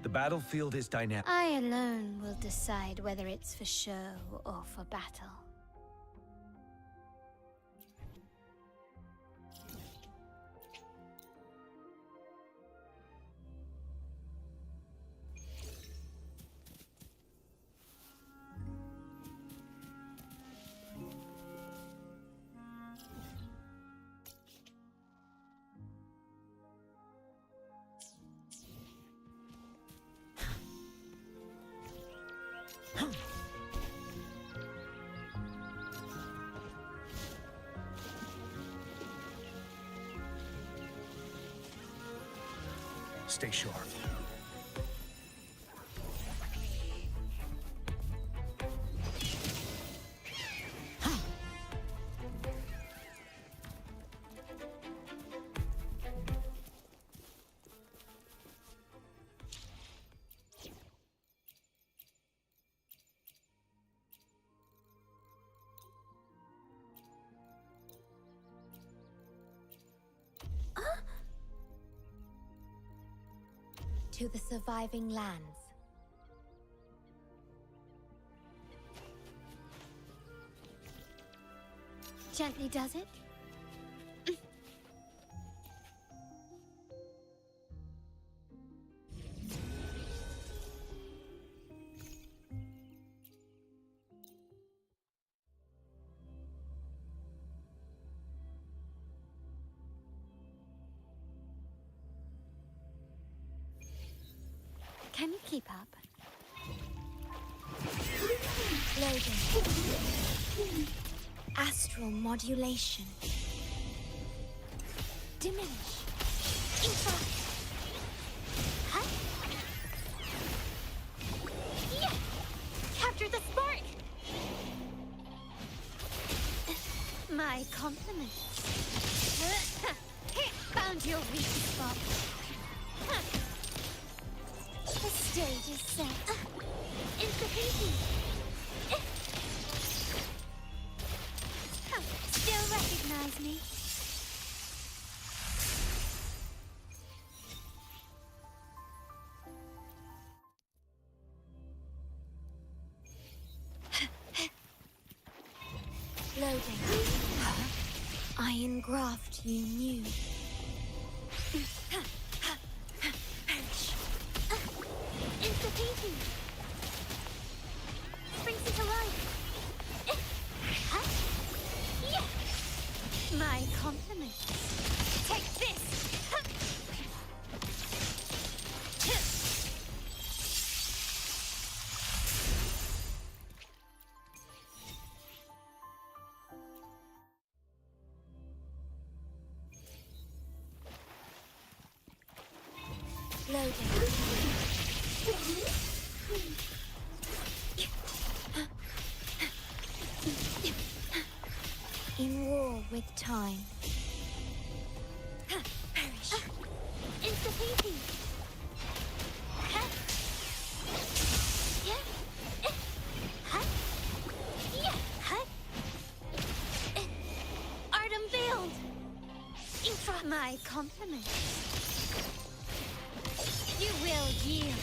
The battlefield is dynamic. I alone will decide whether it's for show or for battle. Stay sharp. To the surviving lands. Gently does it? Can you keep up? Loading. Astral modulation. Diminish. Infra. Huh? Yeah! Capture the spark! My compliments. Found your weak spot. The stage is set. Insta-painting. Still recognize me? Loading. I engraft you new. Insta-painting. Springs into life. Yeah. My compliments. Take this. Loading. In war with time. Perish. Insta-painting. Art unveiled. Infra. My compliments. You will yield.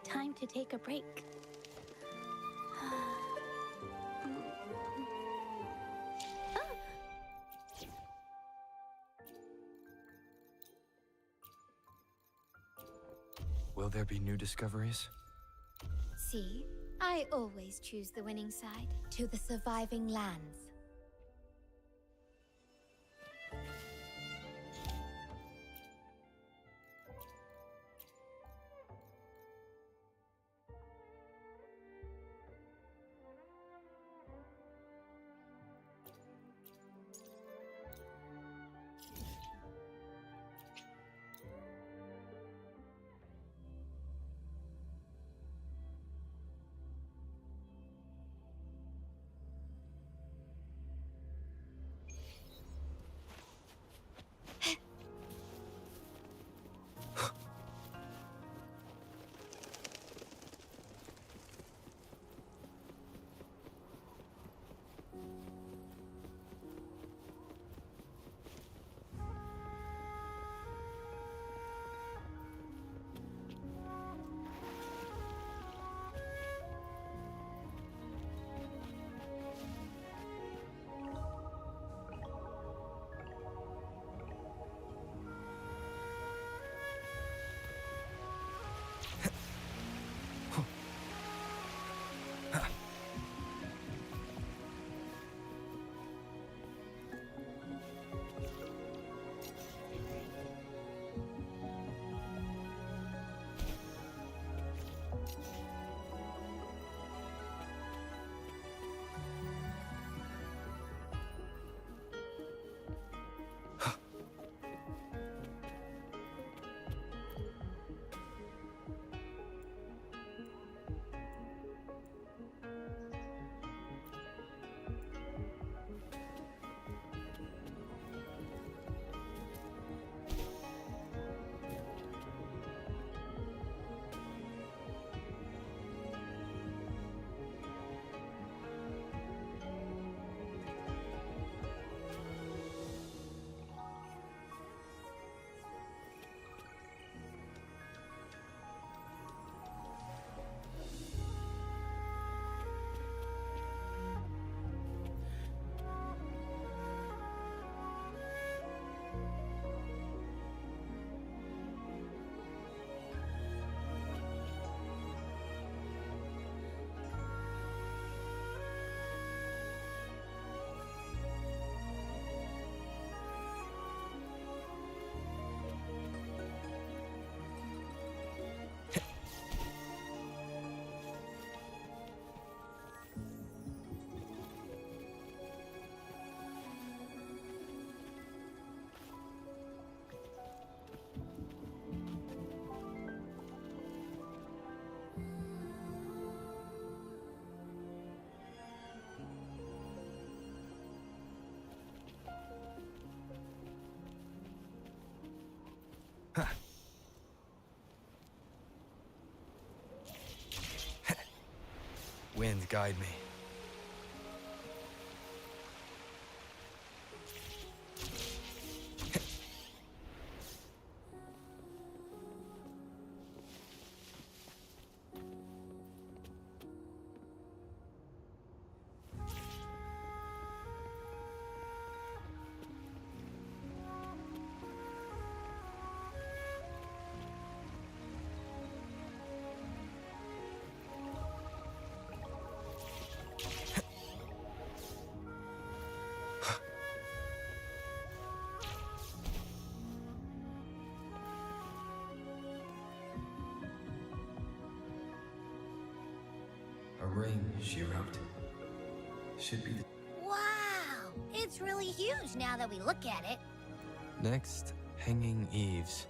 Time to take a break. Will there be new discoveries? See, I always choose the winning side. To the surviving lands. Wind, guide me. A ring, she wrote. Should be the... Wow! It's really huge now that we look at it. Next, hanging eaves.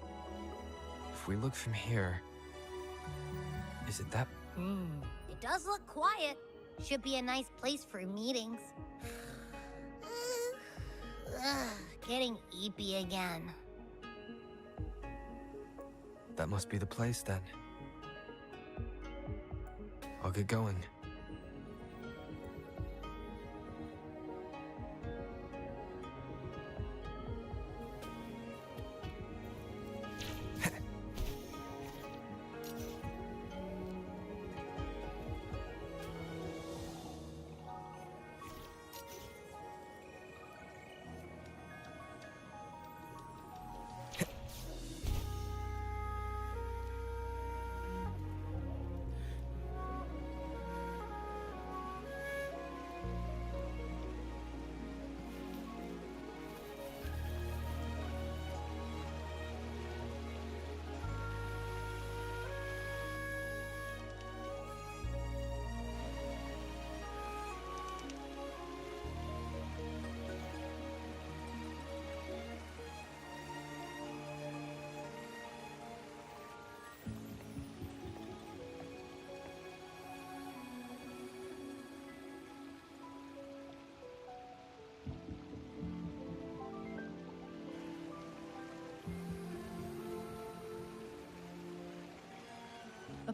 If we look from here... Is it that... It does look quiet. Should be a nice place for meetings. Ugh, getting eepy again. That must be the place, then. I'll get going.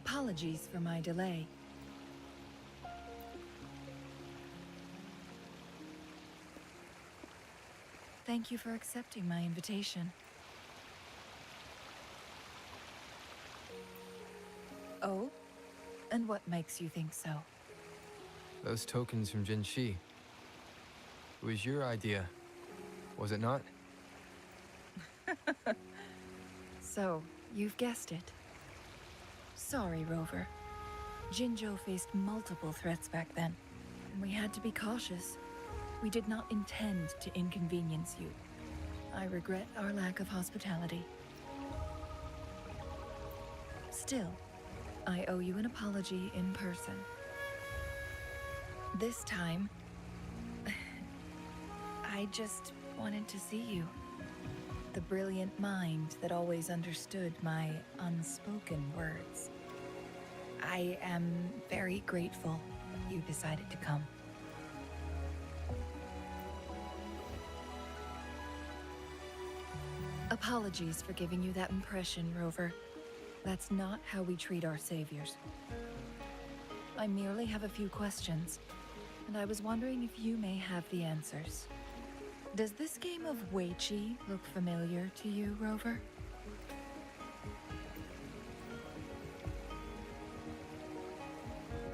Apologies for my delay. Thank you for accepting my invitation. Oh? And what makes you think so? Those tokens from Jinxi. It was your idea, was it not? So, you've guessed it. Sorry, Rover. Jinzhou faced multiple threats back then, and we had to be cautious. We did not intend to inconvenience you. I regret our lack of hospitality. Still, I owe you an apology in person. This time, I just wanted to see you. The brilliant mind that always understood my unspoken words. I am very grateful you decided to come. Apologies for giving you that impression, Rover. That's not how we treat our saviors. I merely have a few questions, and I was wondering if you may have the answers. Does this game of Weiqi look familiar to you, Rover?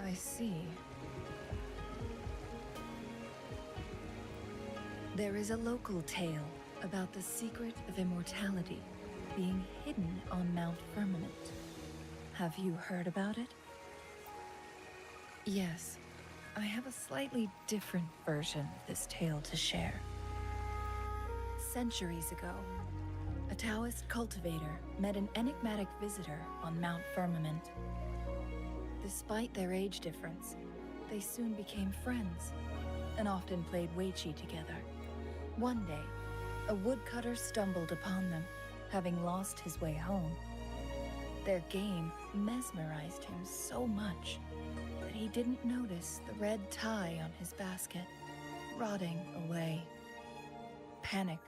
I see. There is a local tale about the secret of immortality being hidden on Mount Firmament. Have you heard about it? Yes, I have a slightly different version of this tale to share. Centuries ago, a Taoist cultivator met an enigmatic visitor on Mount Firmament. Despite their age difference, they soon became friends and often played Weiqi together. One day, a woodcutter stumbled upon them, having lost his way home. Their game mesmerized him so much that he didn't notice the red tie on his basket, rotting away. Panicked,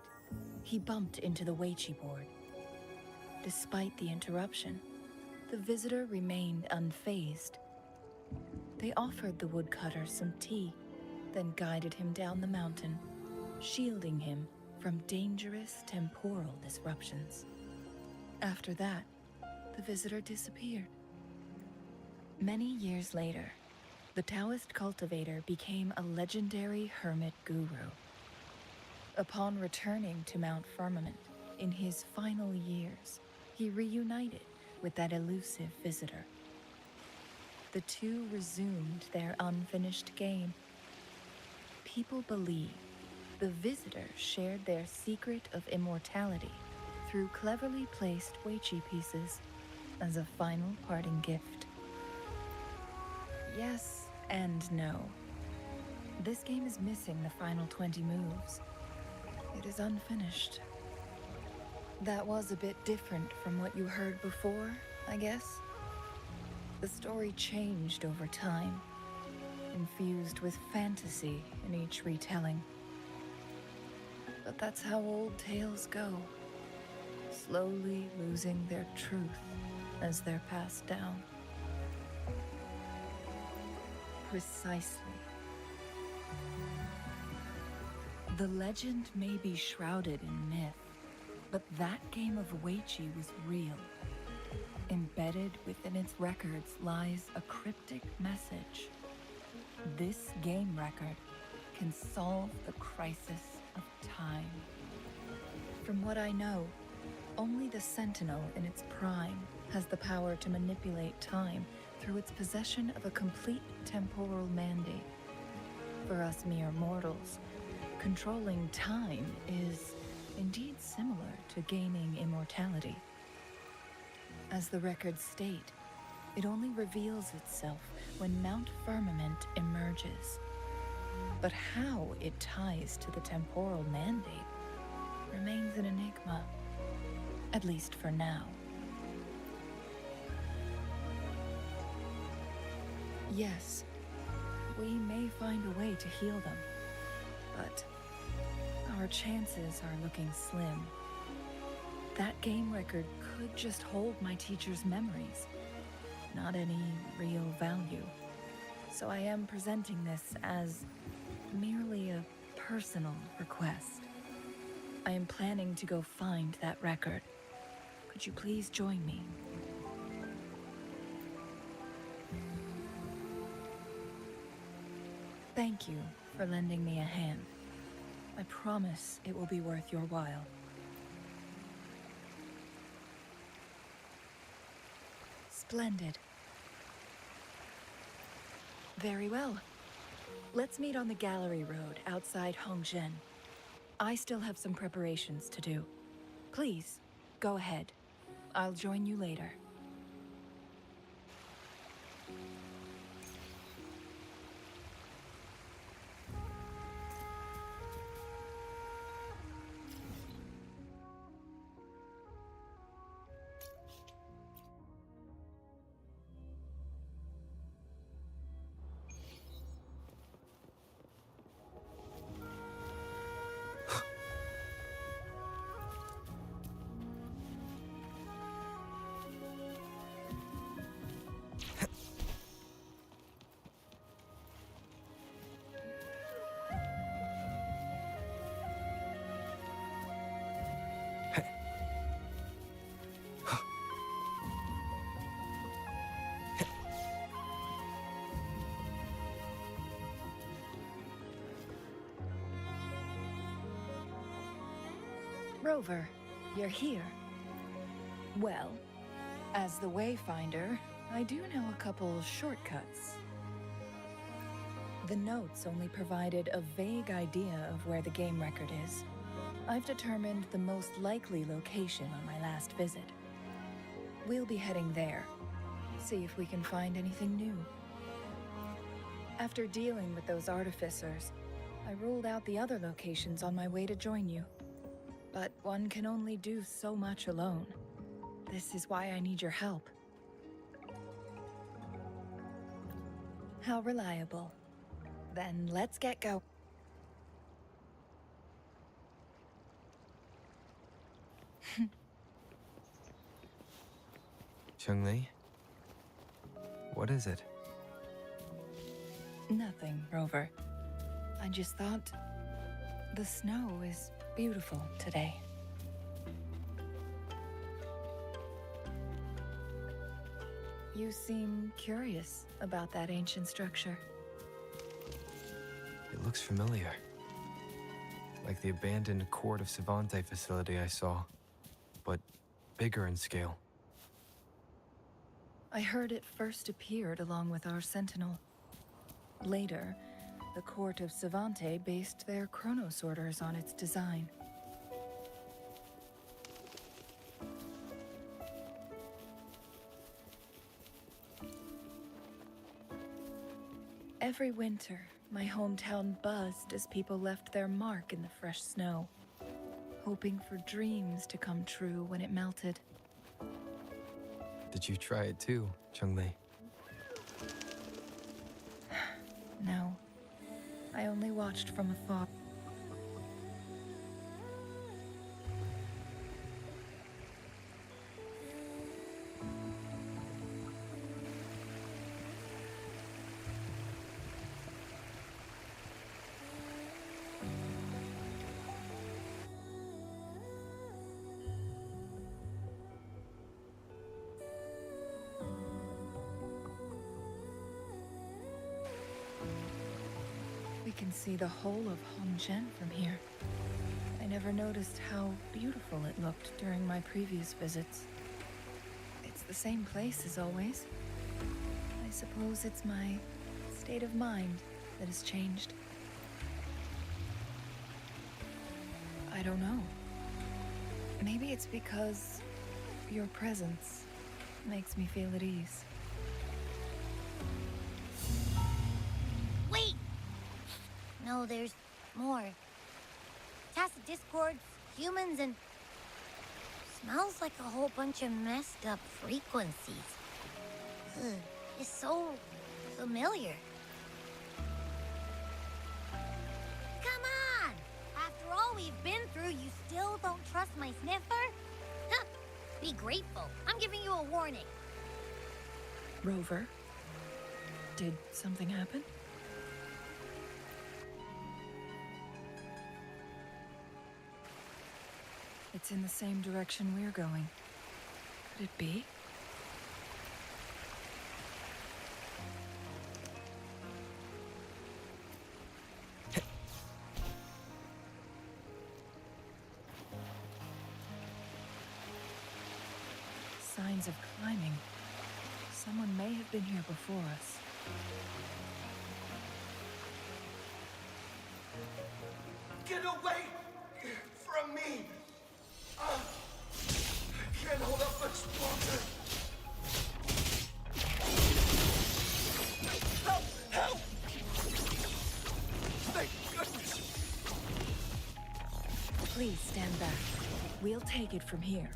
he bumped into the Weiqi board. Despite the interruption, the visitor remained unfazed. They offered the woodcutter some tea, then guided him down the mountain, shielding him from dangerous temporal disruptions. After that, the visitor disappeared. Many years later, the Taoist cultivator became a legendary hermit guru. Upon returning to Mount Firmament in his final years, he reunited with that elusive visitor. The two resumed their unfinished game. People believe the visitor shared their secret of immortality through cleverly placed Weiqi pieces as a final parting gift. Yes and no. This game is missing the final 20 moves. It is unfinished. That was a bit different from what you heard before, I guess. The story changed over time, infused with fantasy in each retelling. But that's how old tales go, slowly losing their truth as they're passed down. Precisely. The legend may be shrouded in myth, but that game of Weiqi was real. Embedded within its records lies a cryptic message. This game record can solve the crisis of time. From what I know, only the Sentinel in its prime has the power to manipulate time through its possession of a complete temporal mandate. For us mere mortals, controlling time is indeed similar to gaining immortality. As the records state, it only reveals itself when Mount Firmament emerges. But how it ties to the temporal mandate remains an enigma, at least for now. Yes, we may find a way to heal them, but our chances are looking slim. That game record could just hold my teacher's memories, not any real value. So I am presenting this as merely a personal request. I am planning to go find that record. Could you please join me? Thank you for lending me a hand. I promise it will be worth your while. Splendid. Very well. Let's meet on the gallery road outside Hongzhen. I still have some preparations to do. Please, go ahead. I'll join you later. Rover, you're here. Well, as the Wayfinder, I do know a couple shortcuts. The notes only provided a vague idea of where the game record is. I've determined the most likely location on my last visit. We'll be heading there. See if we can find anything new. After dealing with those artificers, I ruled out the other locations on my way to join you. But one can only do so much alone. This is why I need your help. How reliable. Then let's get going. Chungli? What is it? Nothing, Rover. I just thought the snow is beautiful today. You seem curious about that ancient structure. It looks familiar. Like the abandoned Court of Savante facility I saw, but bigger in scale. I heard it first appeared along with our Sentinel. Later, the Court of Savante based their chronosorters on its design. Every winter, my hometown buzzed as people left their mark in the fresh snow, hoping for dreams to come true when it melted. Did you try it too, Chungli? No. I only watched from afar. We can see the whole of Hongzhen from here. I never noticed how beautiful it looked during my previous visits. It's the same place as always. I suppose it's my state of mind that has changed. I don't know. Maybe it's because your presence makes me feel at ease. Wait! No, there's more. Tacit discords, humans, and... smells like a whole bunch of messed up frequencies. Ugh, it's so familiar. Come on! After all we've been through, you still don't trust my sniffer? Huh. Be grateful. I'm giving you a warning. Rover, did something happen? It's in the same direction we're going. Could it be? Signs of climbing. Someone may have been here before us. Get away from me! I can't hold up much longer. Help! Help! Thank goodness! Please stand back. We'll take it from here.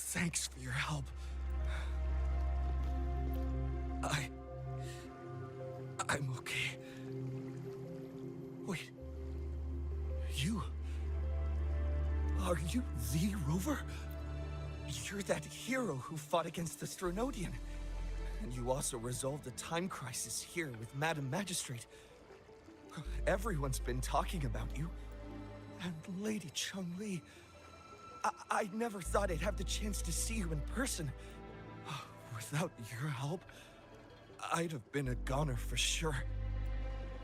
Thanks for your help. I'm okay. Wait. You? Are you the Rover? You're that hero who fought against the Stronodian. And you also resolved the time crisis here with Madam Magistrate. Everyone's been talking about you. And Lady Chun-Li. I never thought I'd have the chance to see you in person. Without your help, I'd have been a goner for sure.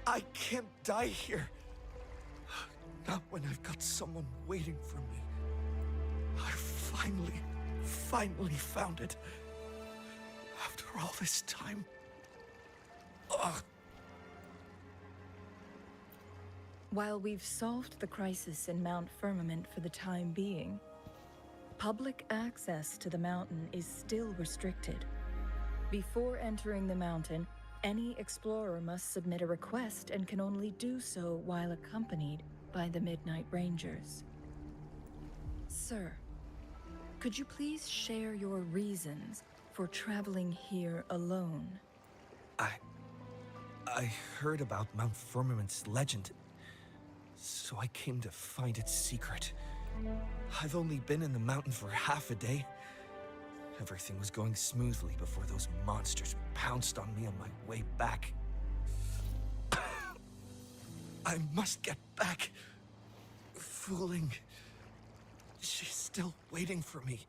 I can't die here. Not when I've got someone waiting for me. I finally found it. After all this time. Ugh. While we've solved the crisis in Mount Firmament for the time being, public access to the mountain is still restricted. Before entering the mountain, any explorer must submit a request and can only do so while accompanied by the Midnight Rangers. Sir, could you please share your reasons for traveling here alone? I heard about Mount Firmament's legend, so I came to find its secret. I've only been in the mountain for half a day. Everything was going smoothly before those monsters pounced on me on my way back. I must get back. Fooling. She's still waiting for me.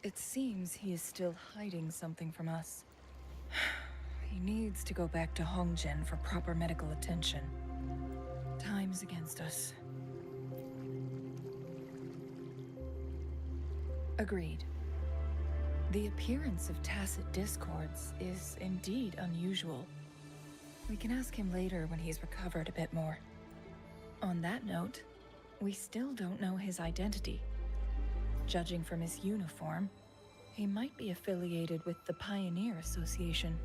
It seems he is still hiding something from us. He needs to go back to Hongzhen for proper medical attention. Time's against us. Agreed. The appearance of tacit discords is indeed unusual. We can ask him later when he's recovered a bit more. On that note, we still don't know his identity. Judging from his uniform, he might be affiliated with the Pioneer Association.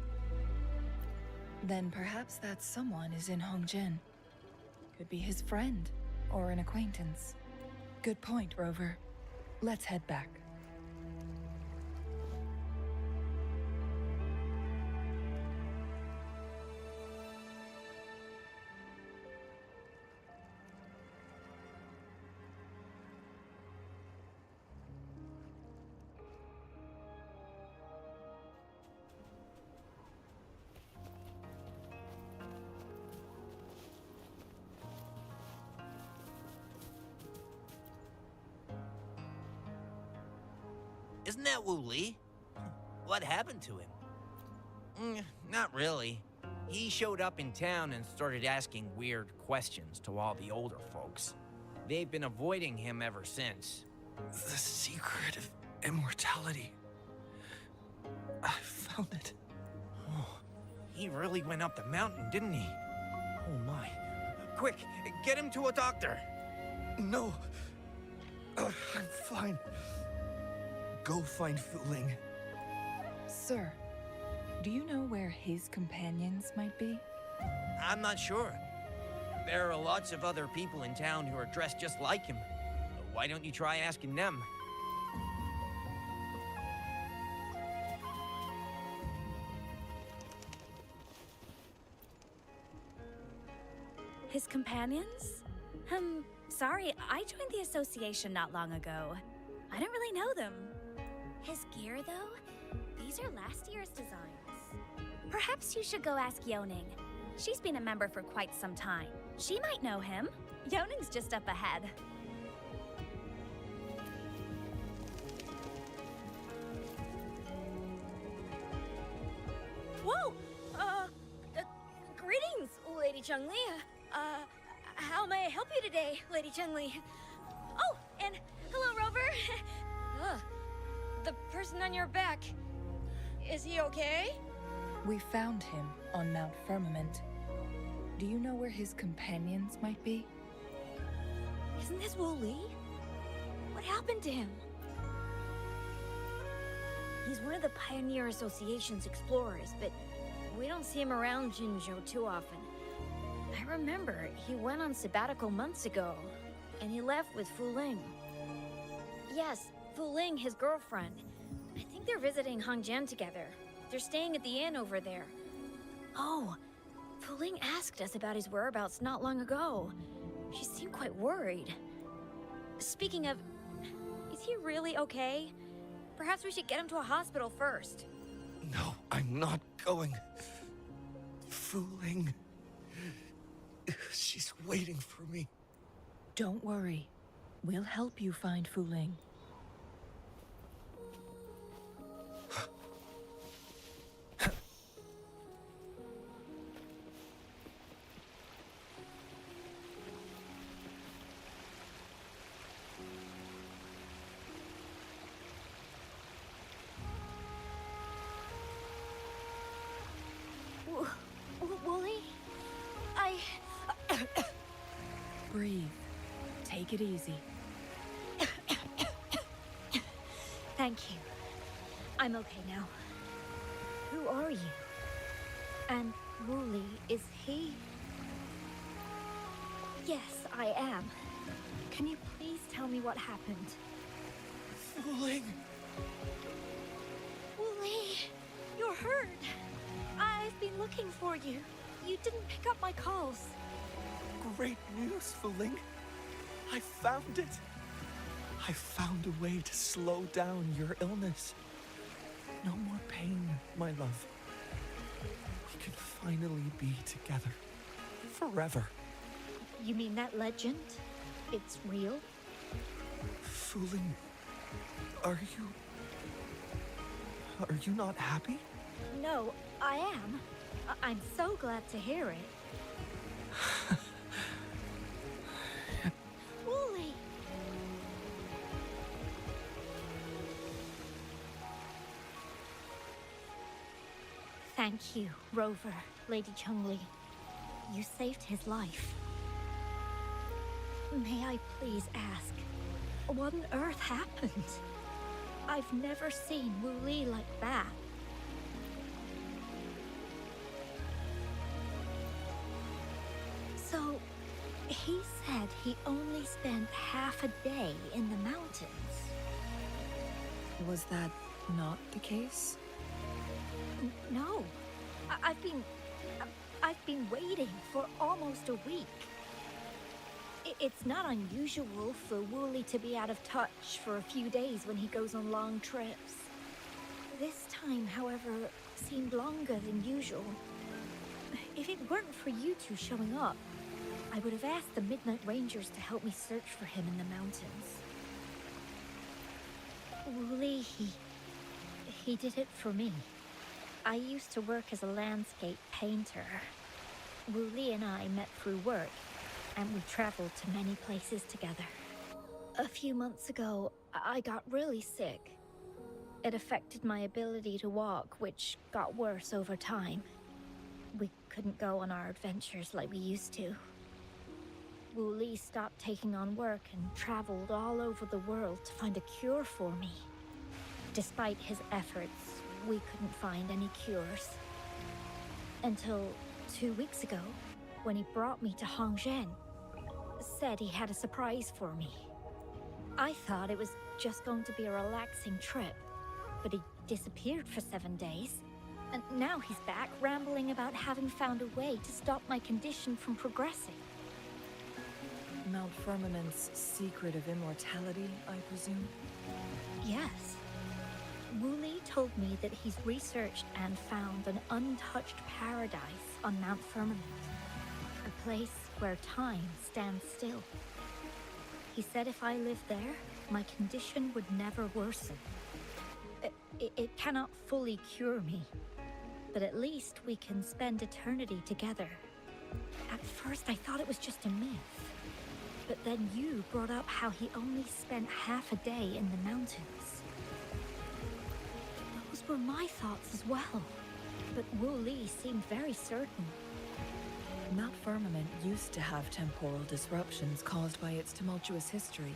Then perhaps that someone is in Hongzhen. Could be his friend, or an acquaintance. Good point, Rover. Let's head back. Isn't that Wu Li? What happened to him? Not really. He showed up in town and started asking weird questions to all the older folks. They've been avoiding him ever since. The secret of immortality. I found it. Oh, he really went up the mountain, didn't he? Oh my. Quick, get him to a doctor. No. I'm fine. Go find Fu Ling. Sir, do you know where his companions might be? I'm not sure. There are lots of other people in town who are dressed just like him. Why don't you try asking them? His companions? Sorry, I joined the association not long ago. I don't really know them. His gear, though? These are last year's designs. Perhaps you should go ask Yoning. She's been a member for quite some time. She might know him. Yoning's just up ahead. Whoa! Greetings, Lady Chungli. How may I help you today, Lady Chungli? Oh, and hello, Rover. The person on your back. Is he okay? We found him on Mount Firmament. Do you know where his companions might be? Isn't this Wu Li? What happened to him? He's one of the Pioneer Association's explorers, but we don't see him around Jinzhou too often. I remember he went on sabbatical months ago, and he left with Fu Ling. Yes, Fu Ling, his girlfriend. I think they're visiting Hangjian together. They're staying at the inn over there. Oh, Fu Ling asked us about his whereabouts not long ago. She seemed quite worried. Speaking of, is he really okay? Perhaps we should get him to a hospital first. No, I'm not going. Fooling. She's waiting for me. Don't worry. We'll help you find Fu Ling. Wooly? Breathe. Take it easy. Thank you. I'm okay now. Who are you? And Wooly, is he? Yes, I am. Can you please tell me what happened? Fooling. Wooly, you're hurt. I've been looking for you. You didn't pick up my calls. Great news, Fooling. I found it. I found a way to slow down your illness. No more pain, my love. We can finally be together. Forever. You mean that legend? It's real? Fooling, are you not happy? No, I am. I'm so glad to hear it. Wooly! Thank you, Rover, Lady Chungli. You saved his life. May I please ask, what on earth happened? I've never seen Wu Li like that. So, he said he only spent half a day in the mountains. Was that not the case? No, I've been waiting for almost a week. It's not unusual for Wooly to be out of touch for a few days when he goes on long trips. This time, however, seemed longer than usual. If it weren't for you two showing up, I would have asked the Midnight Rangers to help me search for him in the mountains. Wooly, he did it for me. I used to work as a landscape painter. Wooly and I met through work, and we traveled to many places together. A few months ago, I got really sick. It affected my ability to walk, which got worse over time. We couldn't go on our adventures like we used to. Wu Li stopped taking on work and traveled all over the world to find a cure for me. Despite his efforts, we couldn't find any cures. Until 2 weeks ago, when he brought me to Hangzhen, said he had a surprise for me. I thought it was just going to be a relaxing trip, but he disappeared for 7 days. And now he's back rambling about having found a way to stop my condition from progressing. Mount Firmament's secret of immortality, I presume? Yes. Wooly told me that he's researched and found an untouched paradise on Mount Firmament. A place where time stands still. He said if I lived there, my condition would never worsen. It cannot fully cure me, but at least we can spend eternity together. At first, I thought it was just a myth. But then you brought up how he only spent half a day in the mountains. Those were my thoughts as well. But Wu Li seemed very certain. Mount Firmament used to have temporal disruptions caused by its tumultuous history.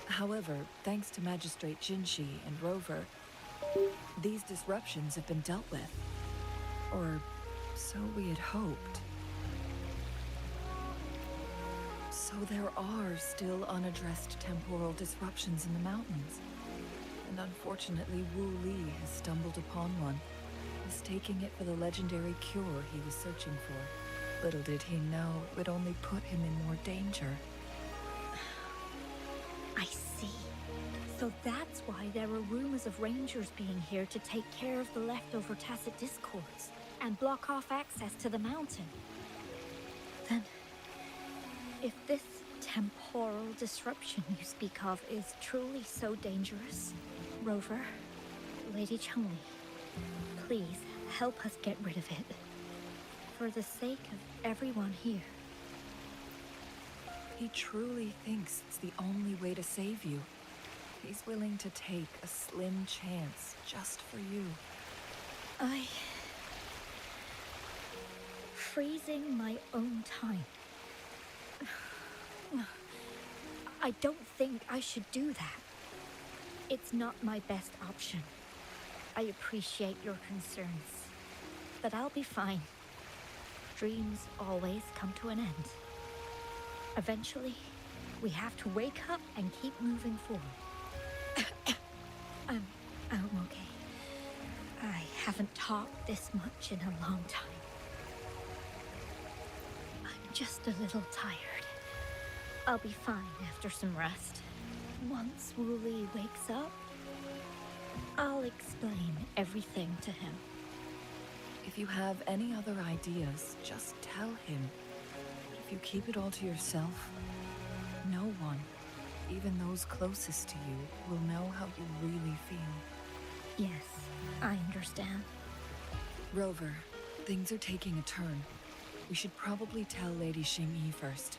However, thanks to Magistrate Jinshi and Rover, these disruptions have been dealt with. Or so we had hoped. So there are still unaddressed temporal disruptions in the mountains. And unfortunately, Wu Li has stumbled upon one, mistaking it for the legendary cure he was searching for. Little did he know it would only put him in more danger. I see. So that's why there were rumors of rangers being here to take care of the leftover tacit discords and block off access to the mountain. Then, if this temporal disruption you speak of is truly so dangerous, Rover, Lady Chungli, please help us get rid of it. For the sake of everyone here. He truly thinks it's the only way to save you. He's willing to take a slim chance just for you. Freezing my own time. I don't think I should do that. It's not my best option. I appreciate your concerns, but I'll be fine. Dreams always come to an end. Eventually, we have to wake up and keep moving forward. I'm okay. I haven't talked this much in a long time. I'm just a little tired. I'll be fine after some rest. Once Wooly wakes up, I'll explain everything to him. If you have any other ideas, just tell him. But if you keep it all to yourself, no one, even those closest to you, will know how you really feel. Yes, I understand. Rover, things are taking a turn. We should probably tell Lady Xingyi first.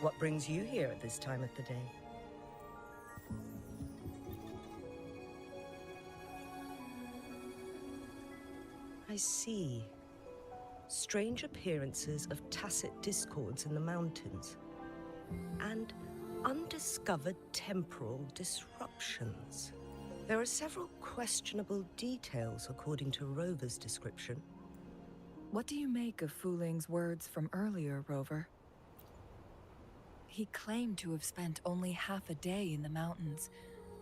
What brings you here at this time of the day? I see. Strange appearances of tacit discords in the mountains. And undiscovered temporal disruptions. There are several questionable details according to Rover's description. What do you make of Fu Ling's words from earlier, Rover? He claimed to have spent only half a day in the mountains,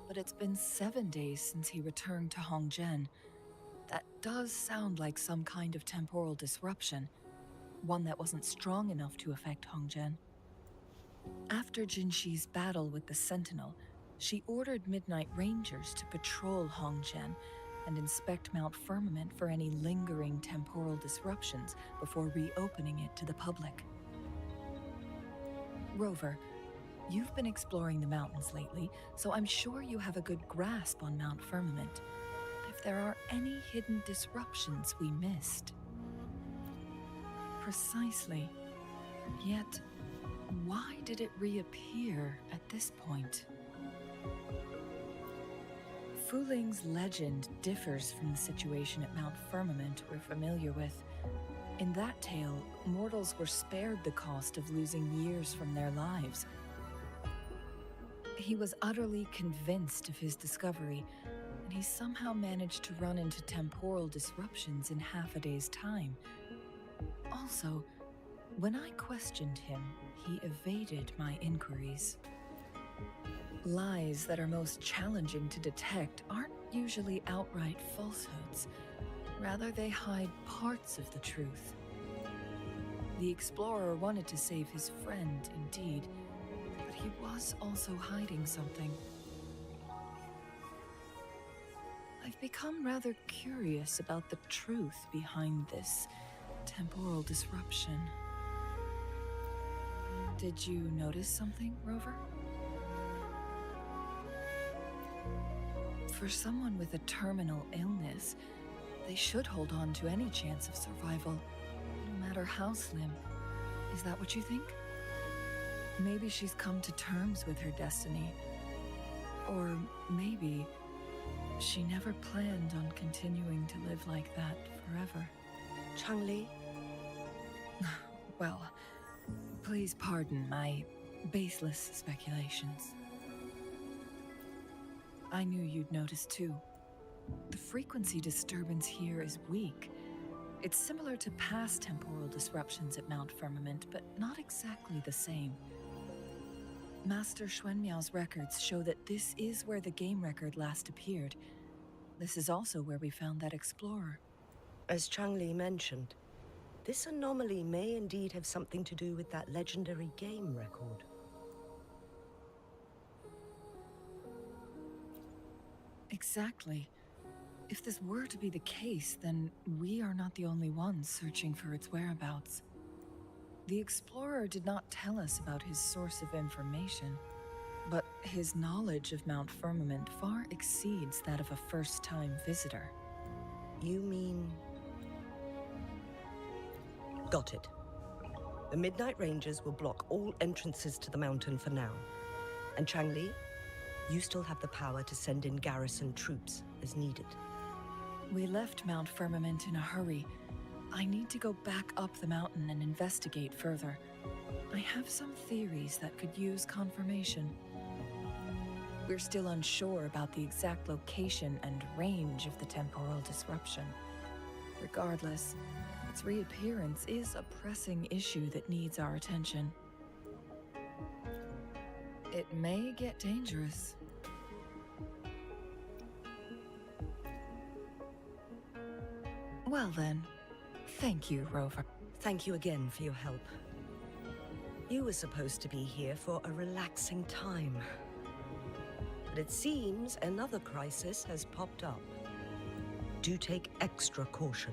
but it's been 7 days since he returned to Hongzhen. That does sound like some kind of temporal disruption, one that wasn't strong enough to affect Hongzhen. After Jinshi's battle with the Sentinel, she ordered Midnight Rangers to patrol Hongzhen and inspect Mount Firmament for any lingering temporal disruptions before reopening it to the public. Rover, you've been exploring the mountains lately, so I'm sure you have a good grasp on Mount Firmament. If there are any hidden disruptions we missed. Precisely. Yet, why did it reappear at this point? Fuling's legend differs from the situation at Mount Firmament we're familiar with. In that tale, mortals were spared the cost of losing years from their lives. He was utterly convinced of his discovery, and he somehow managed to run into temporal disruptions in half a day's time. Also, when I questioned him, he evaded my inquiries. Lies that are most challenging to detect aren't usually outright falsehoods. Rather, they hide parts of the truth. The explorer wanted to save his friend, indeed, but he was also hiding something. I've become rather curious about the truth behind this temporal disruption. Did you notice something, Rover? For someone with a terminal illness, they should hold on to any chance of survival, no matter how slim. Is that what you think? Maybe she's come to terms with her destiny. Or maybe she never planned on continuing to live like that forever. Changli? Well, please pardon my baseless speculations. I knew you'd notice too. The frequency disturbance here is weak. It's similar to past temporal disruptions at Mount Firmament, but not exactly the same. Master Xuanmiao's records show that this is where the game record last appeared. This is also where we found that explorer. As Changli mentioned, this anomaly may indeed have something to do with that legendary game record. Exactly. If this were to be the case, then we are not the only ones searching for its whereabouts. The explorer did not tell us about his source of information, but his knowledge of Mount Firmament far exceeds that of a first-time visitor. You mean... Got it. The Midnight Rangers will block all entrances to the mountain for now. And Changli, you still have the power to send in garrison troops as needed. We left Mount Firmament in a hurry. I need to go back up the mountain and investigate further. I have some theories that could use confirmation. We're still unsure about the exact location and range of the temporal disruption. Regardless, its reappearance is a pressing issue that needs our attention. It may get dangerous. Well then, thank you, Rover. Thank you again for your help. You were supposed to be here for a relaxing time. But it seems another crisis has popped up. Do take extra caution.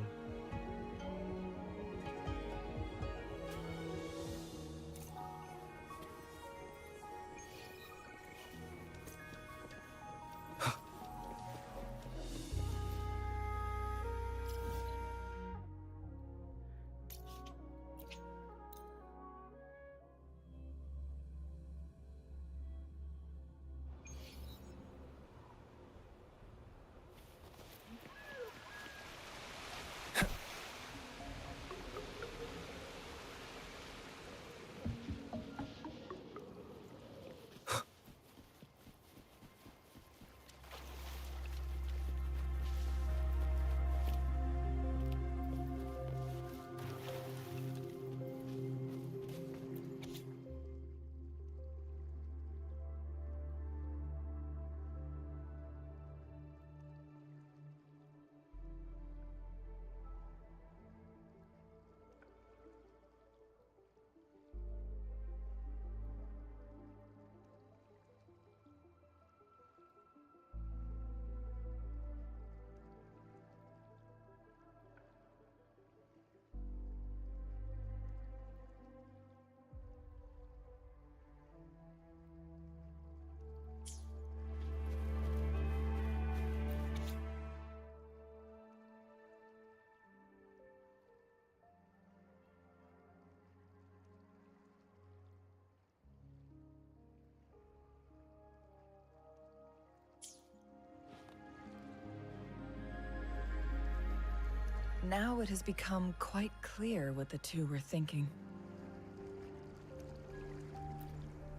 Now it has become quite clear what the two were thinking.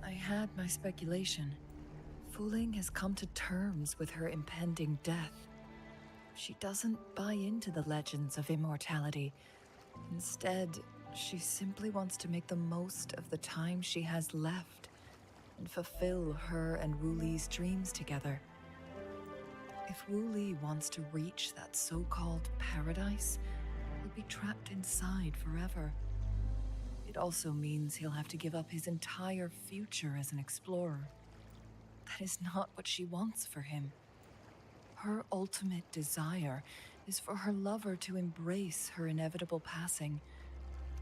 I had my speculation. Fu Ling has come to terms with her impending death. She doesn't buy into the legends of immortality. Instead, she simply wants to make the most of the time she has left and fulfill her and Wu Li's dreams together. If Wu Li wants to reach that so-called paradise, he'll be trapped inside forever. It also means he'll have to give up his entire future as an explorer. That is not what she wants for him. Her ultimate desire is for her lover to embrace her inevitable passing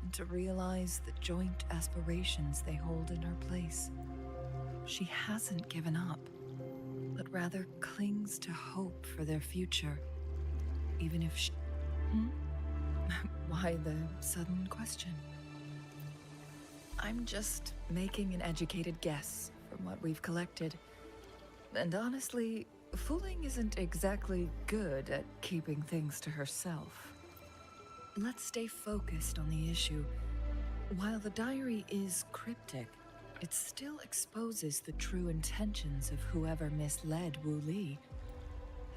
and to realize the joint aspirations they hold in her place. She hasn't given up, but rather clings to hope for their future, even if she... Why the sudden question? I'm just making an educated guess from what we've collected. And honestly, Fu Ling isn't exactly good at keeping things to herself. Let's stay focused on the issue. While the diary is cryptic, it still exposes the true intentions of whoever misled Wu Li.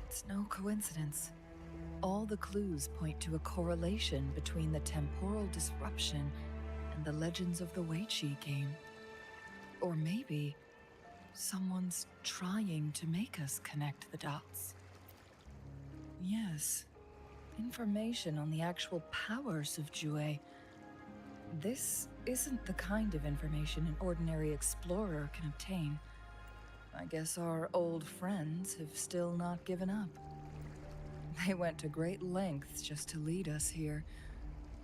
It's no coincidence. All the clues point to a correlation between the temporal disruption and the legends of the Weiqi game. Or maybe someone's trying to make us connect the dots. Yes, information on the actual powers of Jue. This isn't the kind of information an ordinary explorer can obtain. I guess our old friends have still not given up. They went to great lengths just to lead us here.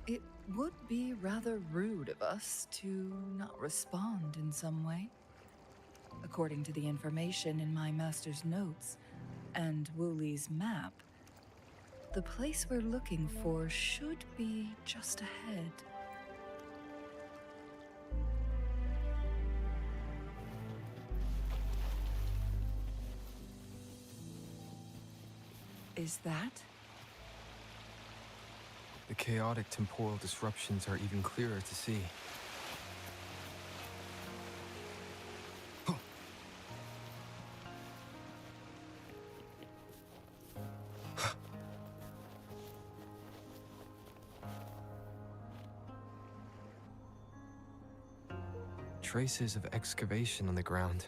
It would be rather rude of us to not respond in some way. According to the information in my master's notes and Wu Li's map, the place we're looking for should be just ahead. Is that? The chaotic temporal disruptions are even clearer to see. Traces of excavation on the ground.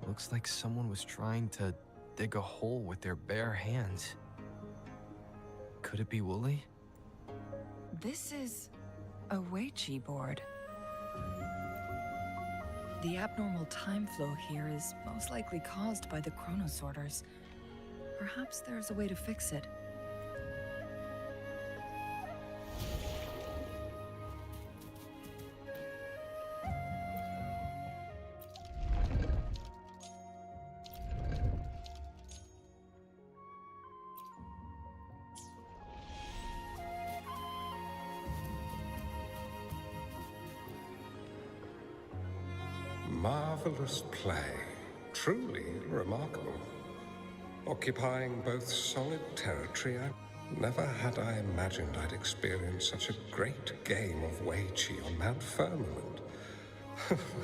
Looks like someone was trying to dig a hole with their bare hands. Could it be Wu Li? This is a Weiqi board. The abnormal time flow here is most likely caused by the chronosorters. Perhaps there's a way to fix it. Marvelous play. Truly remarkable. Occupying both solid territory, never had I imagined I'd experience such a great game of Weiqi on Mount Firmament.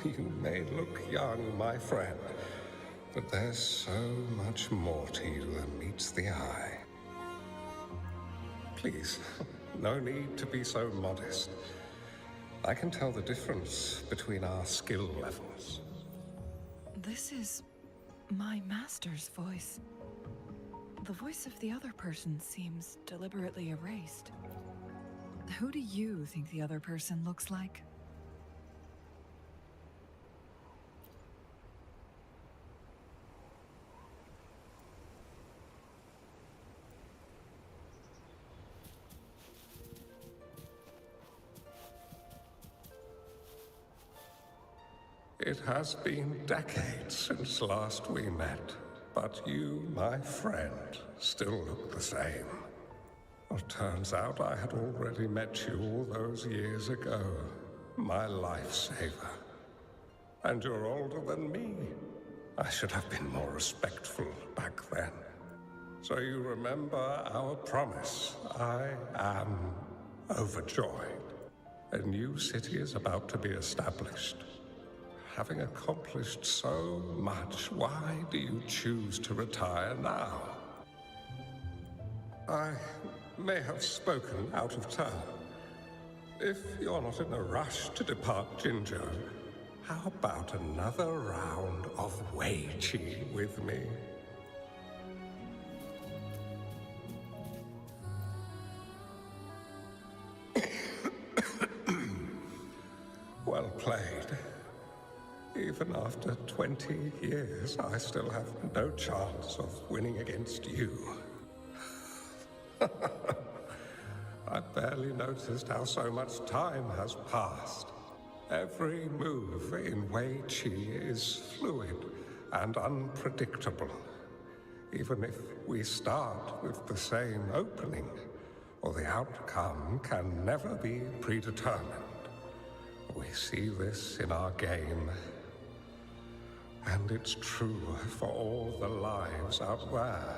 You may look young, my friend, but there's so much more to you than meets the eye. Please, no need to be so modest. I can tell the difference between our skill levels. This is my master's voice. The voice of the other person seems deliberately erased. Who do you think the other person looks like? It has been decades since last we met, but you, my friend, still look the same. Well, turns out I had already met you all those years ago, my lifesaver. And you're older than me. I should have been more respectful back then. So you remember our promise. I am overjoyed. A new city is about to be established. Having accomplished so much, why do you choose to retire now? I may have spoken out of turn. If you're not in a rush to depart Jinzhou, how about another round of Wei Qi with me? Well played. Even after 20 years, I still have no chance of winning against you. I barely noticed how so much time has passed. Every move in Wei Qi is fluid and unpredictable. Even if we start with the same opening, or the outcome can never be predetermined. We see this in our game. And it's true for all the lives out there.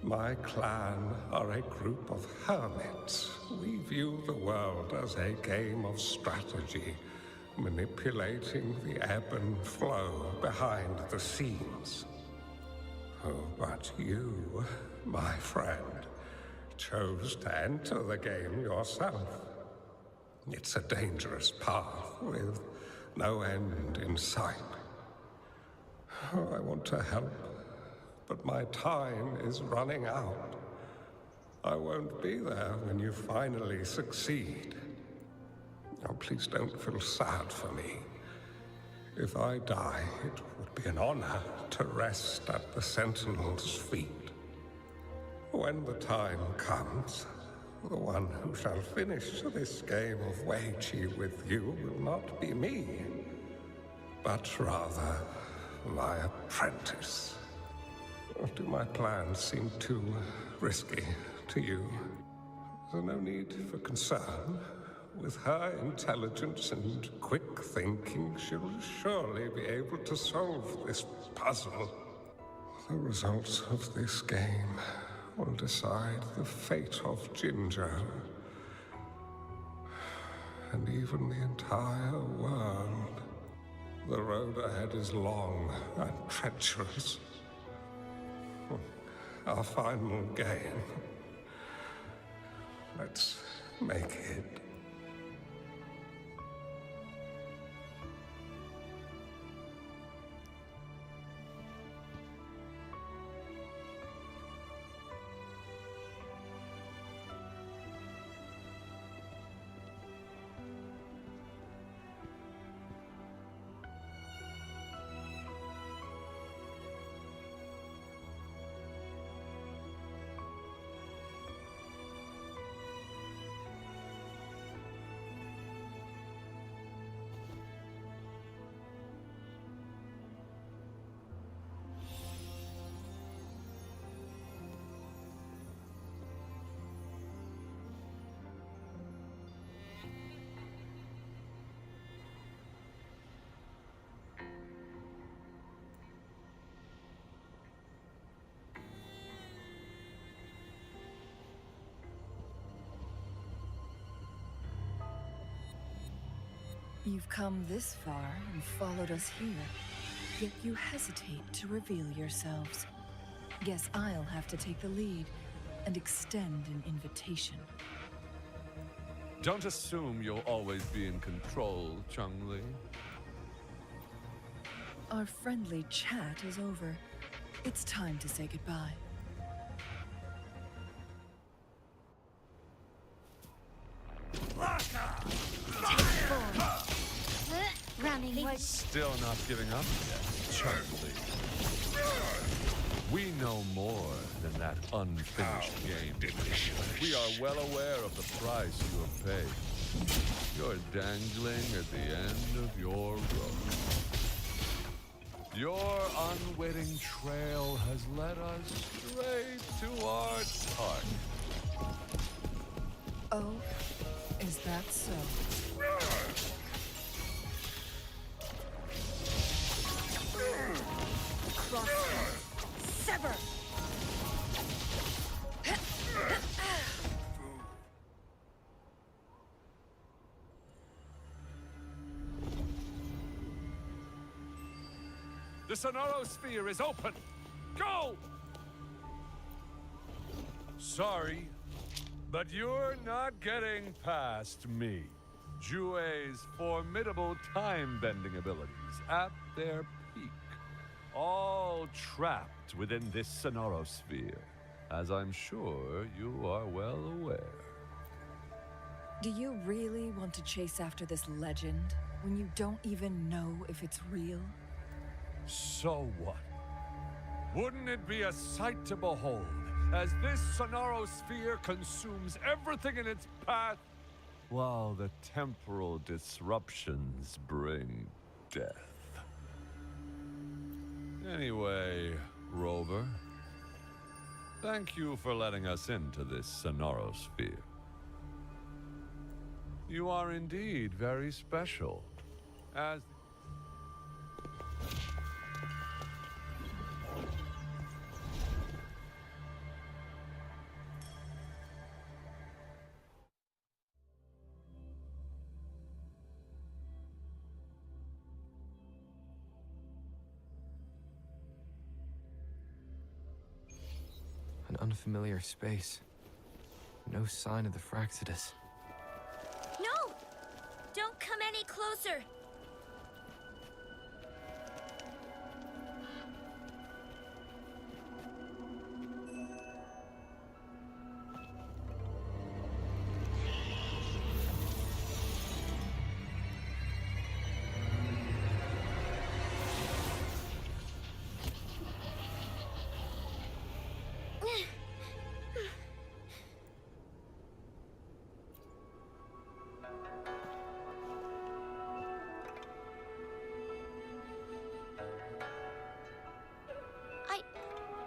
My clan are a group of hermits. We view the world as a game of strategy, manipulating the ebb and flow behind the scenes. Oh, but you, my friend, chose to enter the game yourself. It's a dangerous path with no end in sight. Oh, I want to help, but my time is running out. I won't be there when you finally succeed. Oh, please don't feel sad for me. If I die, it would be an honor to rest at the Sentinel's feet. When the time comes, the one who shall finish this game of Wei Qi with you will not be me, but rather my apprentice. Or do my plans seem too risky to you? There's no need for concern. With her intelligence and quick thinking, she'll surely be able to solve this puzzle. The results of this game will decide the fate of Jinzhou, and even the entire world. The road ahead is long and treacherous. Our final game. Let's make it. You've come this far and followed us here, yet you hesitate to reveal yourselves. Guess I'll have to take the lead and extend an invitation. Don't assume you'll always be in control, Changli. Our friendly chat is over. It's time to say goodbye. Running was Still not giving up yet, Changli. We know more than that unfinished game. We are well aware of the price you have paid. You're dangling at the end of your rope. Your unwitting trail has led us straight to our target. Oh, is that so? Crosscut. The Sonoro Sphere is open! Go! Sorry, but you're not getting past me. Jue's formidable time-bending abilities at their peak. All trapped within this Sonoro Sphere, as I'm sure you are well aware. Do you really want to chase after this legend when you don't even know if it's real? So what? Wouldn't it be a sight to behold as this Sonoro Sphere consumes everything in its path, while the temporal disruptions bring death? Anyway, Rover, thank you for letting us into this Sonoro Sphere. You are indeed very special, as... An unfamiliar space. No sign of the Fractidus. No! Don't come any closer!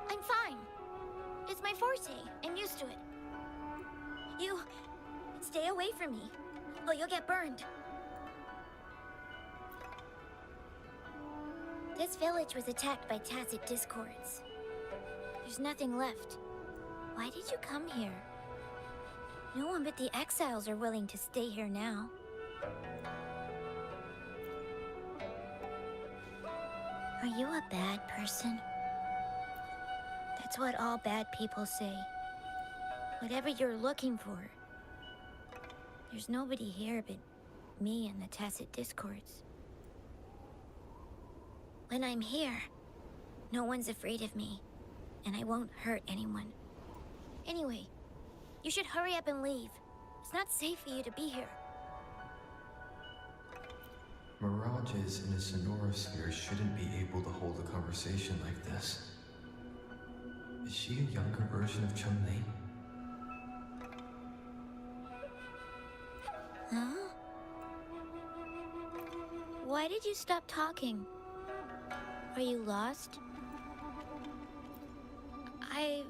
I'm fine. It's my forte. I'm used to it. You... stay away from me, or you'll get burned. This village was attacked by tacit discords. There's nothing left. Why did you come here? No one but the exiles are willing to stay here now. Are you a bad person? That's what all bad people say. Whatever you're looking for. There's nobody here but me and the tacit discords. When I'm here, no one's afraid of me, and I won't hurt anyone. Anyway, you should hurry up and leave. It's not safe for you to be here. Mirages in a sonorosphere shouldn't be able to hold a conversation like this. Is she a younger version of Chun-Li? Huh? Why did you stop talking? Are you lost? I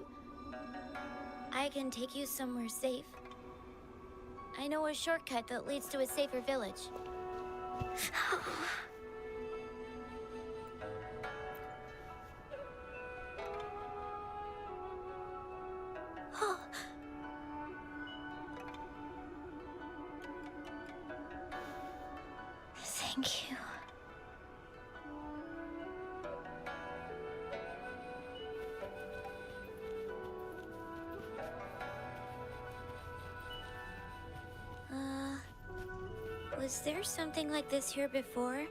can take you somewhere safe. I know a shortcut that leads to a safer village. Thank you. Was there something like this here before?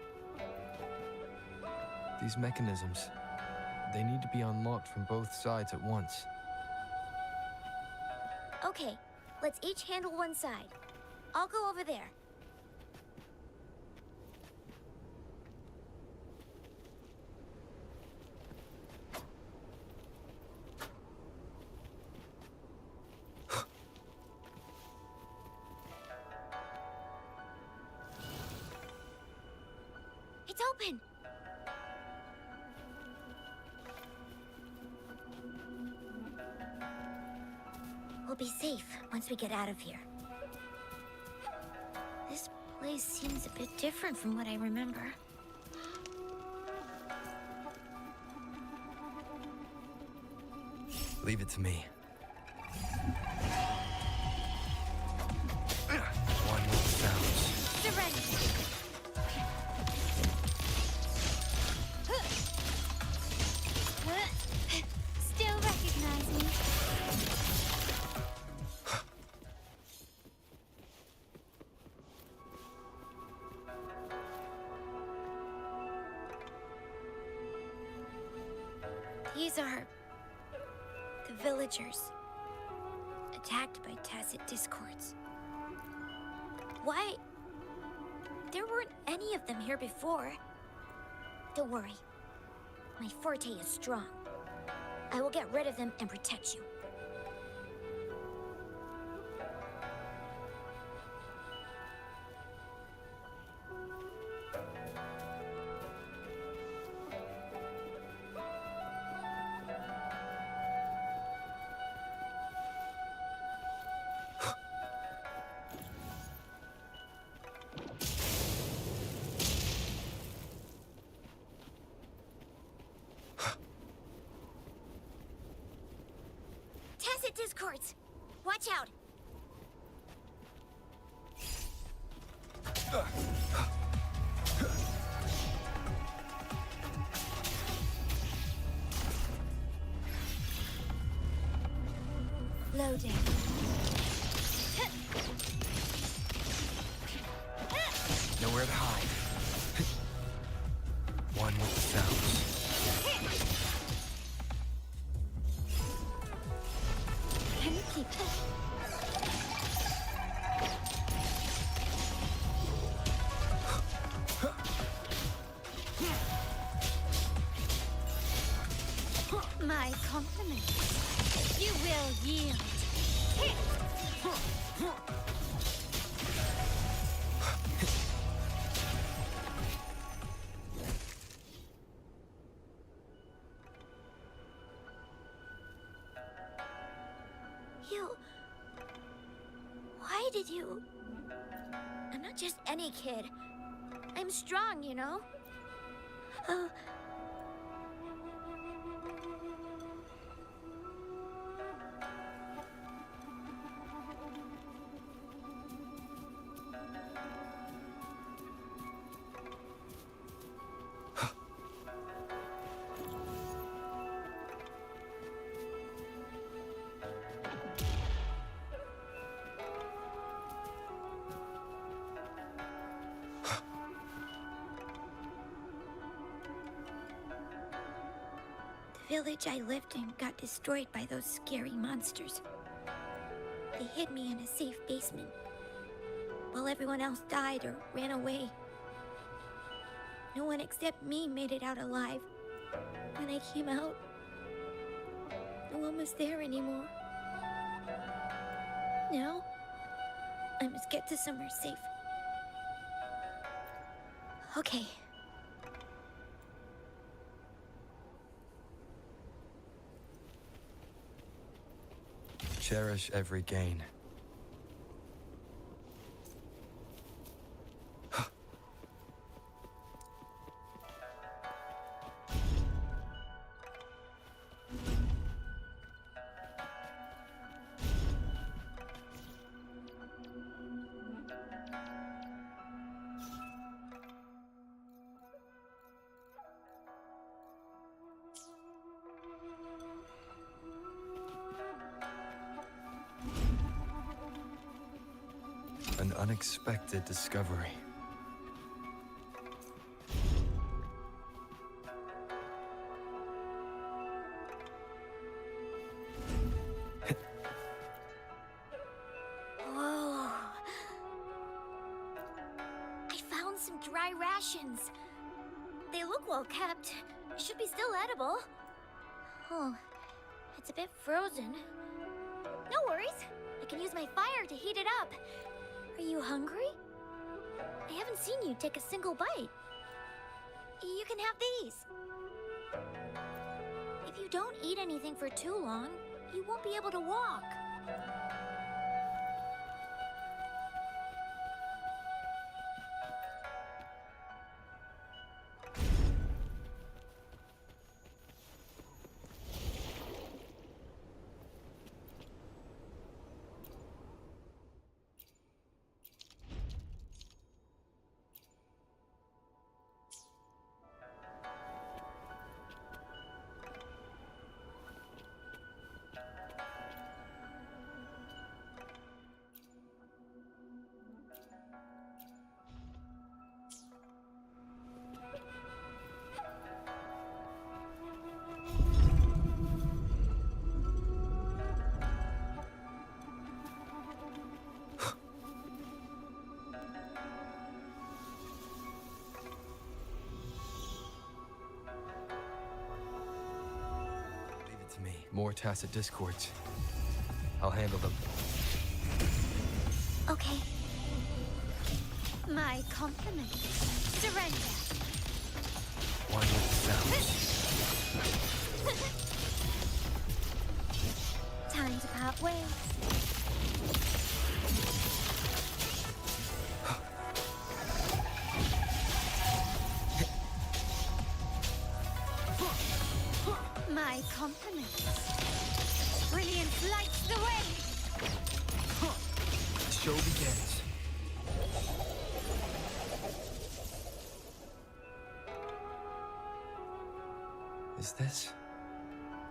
These mechanisms, they need to be unlocked from both sides at once. Okay, let's each handle one side. I'll go over there. It's open! We'll be safe once we get out of here. This place seems a bit different from what I remember. Leave it to me. One with the sounds. Surrender! These are the villagers attacked by tacit discords. Why? There weren't any of them here before. Don't worry. My forte is strong. I will get rid of them and protect you. Tacit discords! Watch out! Loading. Nowhere to hide. One with the sounds. Can you keep my compliments? You will yield. Why did you... I'm not just any kid. I'm strong, you know? The village I lived in got destroyed by those scary monsters. They hid me in a safe basement, while everyone else died or ran away. No one except me made it out alive. When I came out, no one was there anymore. Now, I must get to somewhere safe. Okay. Cherish every gain. An unexpected discovery. Whoa. I found some dry rations. They look well kept. Should be still edible. Oh, it's a bit frozen. No worries. I can use my fire to heat it up. Are you hungry? I haven't seen you take a single bite. You can have these. If you don't eat anything for too long, you won't be able to walk. More tacit discords. I'll handle them. Okay. My compliments. Surrender. One with the sounds. Time to part ways. My compliments. Brilliance lights the way. The show begins. Is this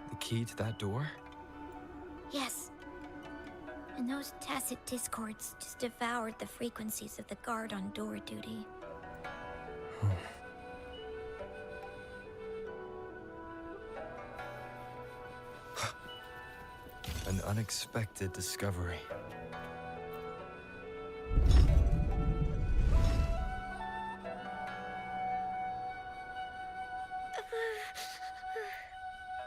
the key to that door? Yes. And those tacit discords just devoured the frequencies of the guard on door duty. An unexpected discovery.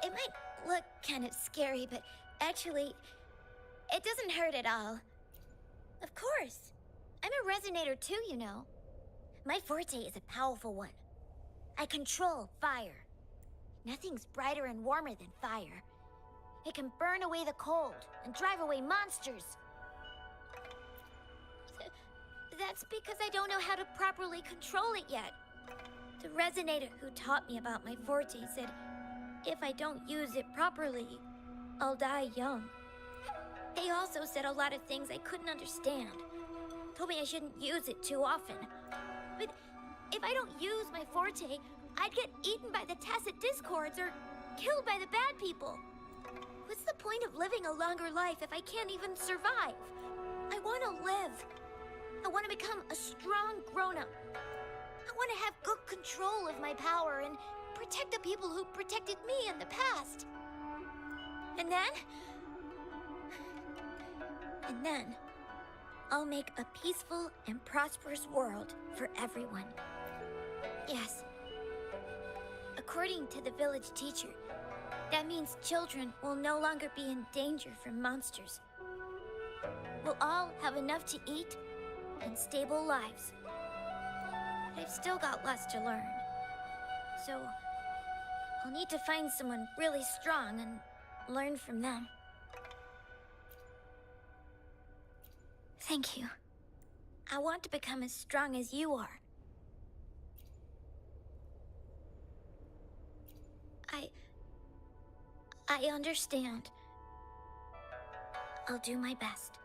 It might look kind of scary, but actually, it doesn't hurt at all. Of course. I'm a resonator too, you know. My forte is a powerful one. I control fire. Nothing's brighter and warmer than fire. It can burn away the cold and drive away monsters. That's because I don't know how to properly control it yet. The resonator who taught me about my forte said if I don't use it properly, I'll die young. He also said a lot of things I couldn't understand. Told me I shouldn't use it too often. But if I don't use my forte, I'd get eaten by the tacit discords or killed by the bad people. What's the point of living a longer life if I can't even survive? I want to live. I want to become a strong grown-up. I want to have good control of my power and protect the people who protected me in the past. And then, I'll make a peaceful and prosperous world for everyone. Yes. According to the village teacher, that means children will no longer be in danger from monsters. We'll all have enough to eat and stable lives. But I've still got lots to learn. So, I'll need to find someone really strong and learn from them. Thank you. I want to become as strong as you are. I understand. I'll do my best.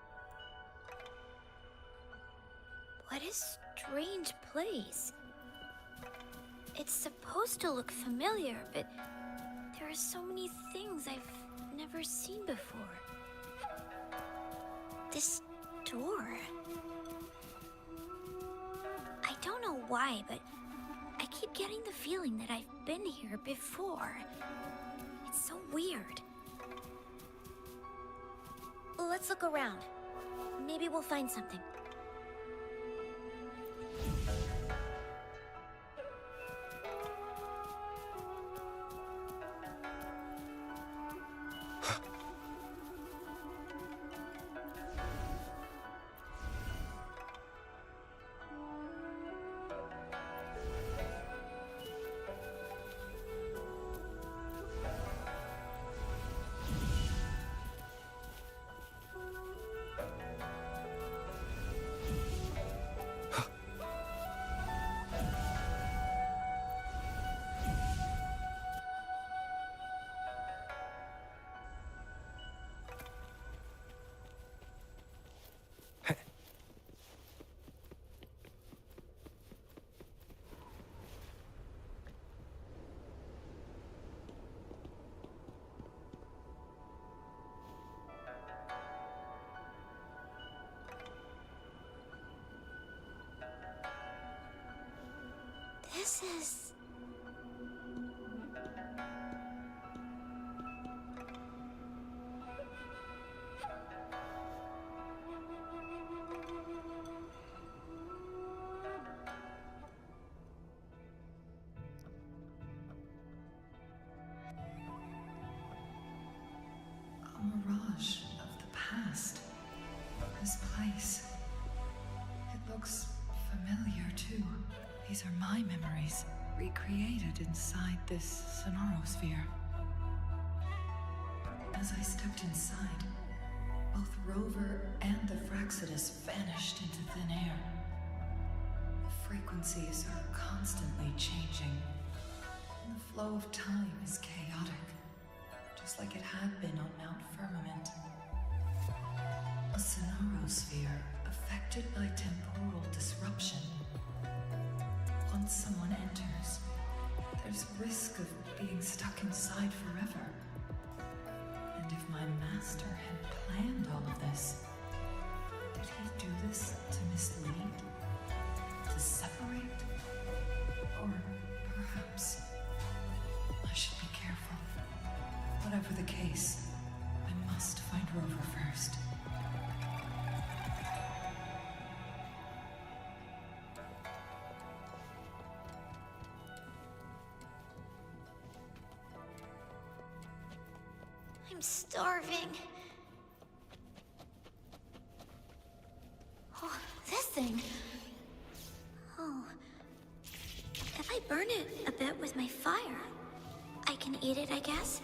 What a strange place. It's supposed to look familiar, but there are so many things I've never seen before. This door. I don't know why, but I keep getting the feeling that I've been here before. It's so weird. Let's look around. Maybe we'll find something. These are my memories, recreated inside this Sonosphere. As I stepped inside, both Rover and the Fraxidus vanished into thin air. The frequencies are constantly changing, and the flow of time is chaotic, just like it had been on Mount Firmament. A Sonosphere affected by temporal disruption. Once someone enters, there's risk of being stuck inside forever. And if my master had planned all of this, did he do this to mislead? To separate? Or perhaps I should be careful. Whatever the case, I must find Rover first. I'm starving. Oh, this thing. Oh. If I burn it a bit with my fire, I can eat it, I guess?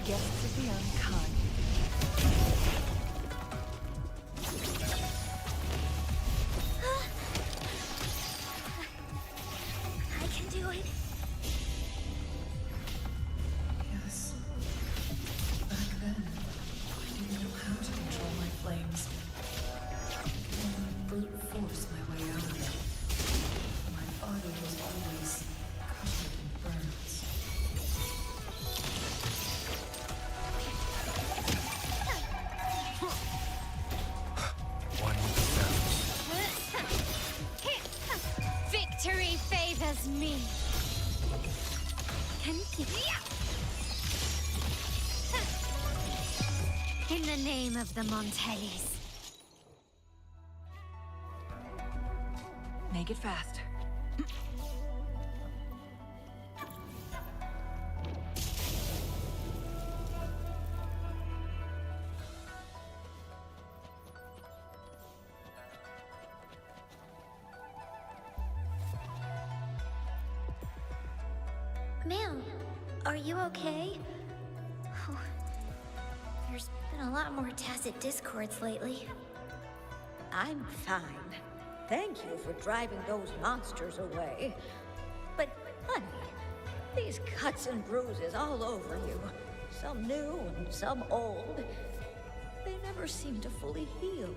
Guests of the unkind. I can do it. Yes. Back then, I didn't know how to control my flames. I could only brute force my way out of it. My body was always covered in burns. One sounds. Victory favors me. In the name of the Montellis. Make it fast. Ma'am, are you okay? Oh, there's been a lot more tacit discords lately. I'm fine. Thank you for driving those monsters away. But, honey, these cuts and bruises all over you, some new and some old, they never seem to fully heal.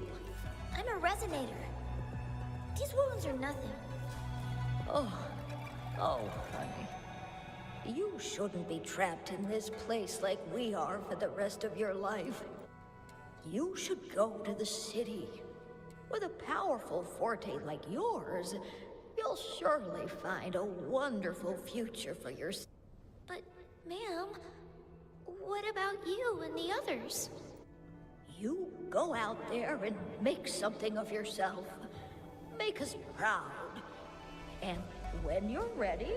I'm a resonator. These wounds are nothing. Oh, honey. You shouldn't be trapped in this place like we are for the rest of your life. You should go to the city. With a powerful forte like yours, you'll surely find a wonderful future for yourself. But, ma'am, what about you and the others? You go out there and make something of yourself. Make us proud. And when you're ready,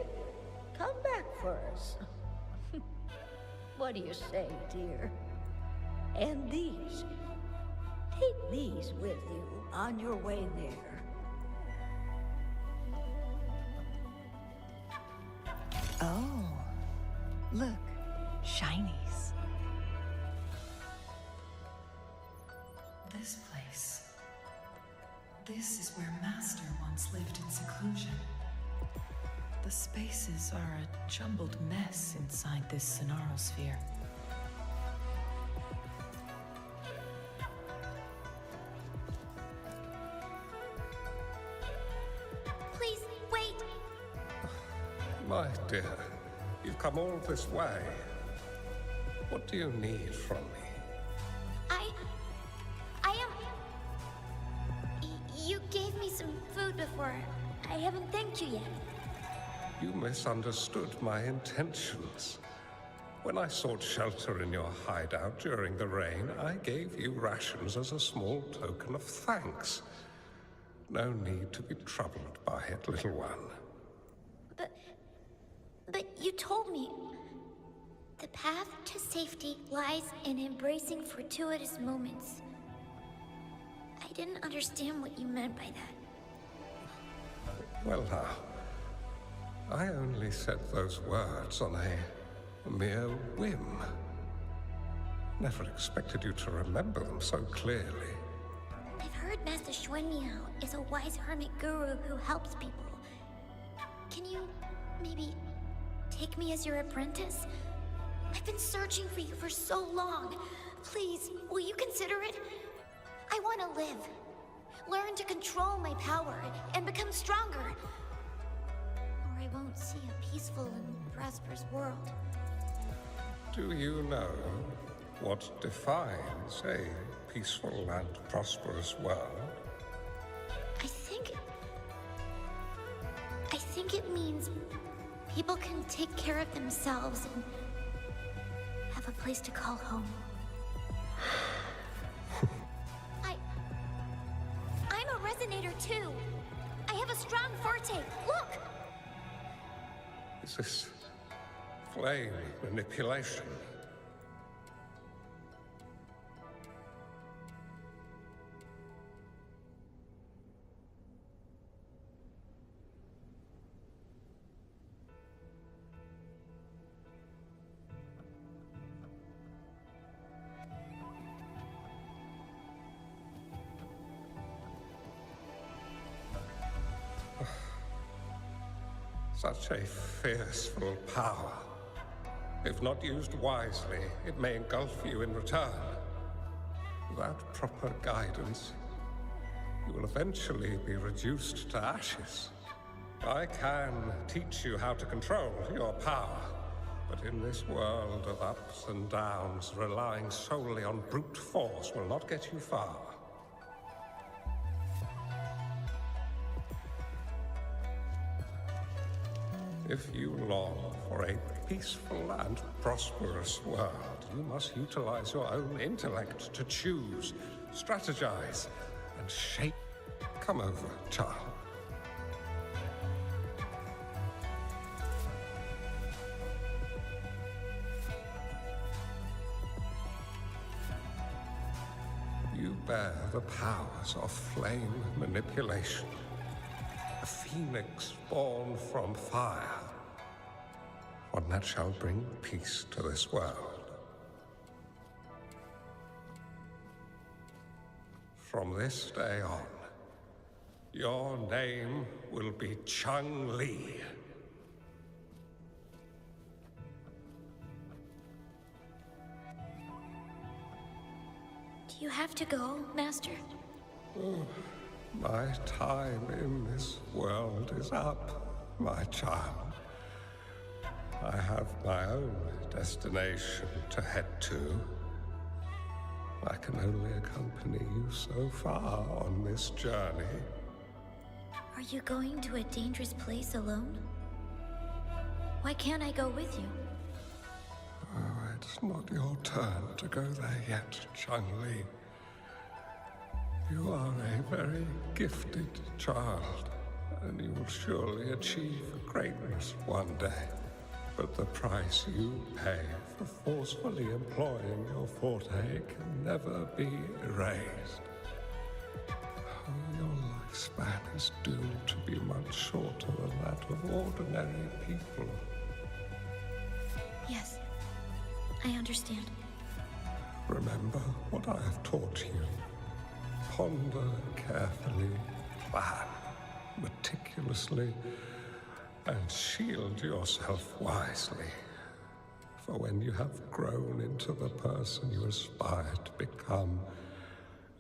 come back for us. What do you say, dear? And these. Take these with you on your way there. Oh, look, shinies. This place. This is where Master once lived in seclusion. The spaces are a jumbled mess inside this Sonosphere. Please, wait! My dear, you've come all this way. What do you need from me? I am... You gave me some food before. I haven't thanked you yet. You misunderstood my intentions. When I sought shelter in your hideout during the rain, I gave you rations as a small token of thanks. No need to be troubled by it, little one. But you told me... The path to safety lies in embracing fortuitous moments. I didn't understand what you meant by that. Well now, I only said those words on a mere whim. Never expected you to remember them so clearly. I've heard Master Xuanmiao is a wise hermit guru who helps people. Can you maybe take me as your apprentice? I've been searching for you for so long. Please, will you consider it? I want to live. Learn to control my power and become stronger. Or I won't see a peaceful and prosperous world. Do you know what defines a peaceful and prosperous world? I think it means people can take care of themselves and have a place to call home. I'm a resonator too. I have a strong forte. Look! Is this flame manipulation? Such a fearful power. If not used wisely, it may engulf you in return. Without proper guidance, you will eventually be reduced to ashes. I can teach you how to control your power, but in this world of ups and downs, relying solely on brute force will not get you far. If you long for a peaceful and prosperous world, you must utilize your own intellect to choose, strategize, and shape. Come over, child. You bear the powers of flame manipulation. A phoenix born from fire. One that shall bring peace to this world. From this day on, your name will be Chung Li. Do you have to go, Master? My time in this world is up, my child. I have my own destination to head to. I can only accompany you so far on this journey. Are you going to a dangerous place alone? Why can't I go with you? Oh, it's not your turn to go there yet, Chung Li. You are a very gifted child, and you will surely achieve greatness one day. But the price you pay for forcefully employing your forte can never be erased. Your lifespan is doomed to be much shorter than that of ordinary people. Yes, I understand. Remember what I have taught you. Ponder carefully, plan meticulously, and shield yourself wisely. For when you have grown into the person you aspire to become,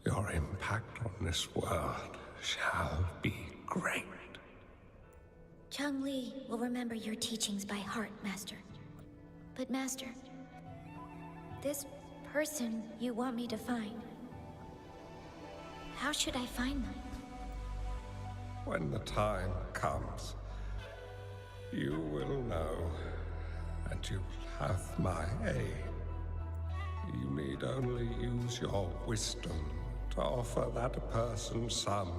your impact on this world shall be great. Chung Li will remember your teachings by heart, Master. But Master, this person you want me to find, how should I find them? When the time comes, you will know, and you will have my aid. You need only use your wisdom to offer that person some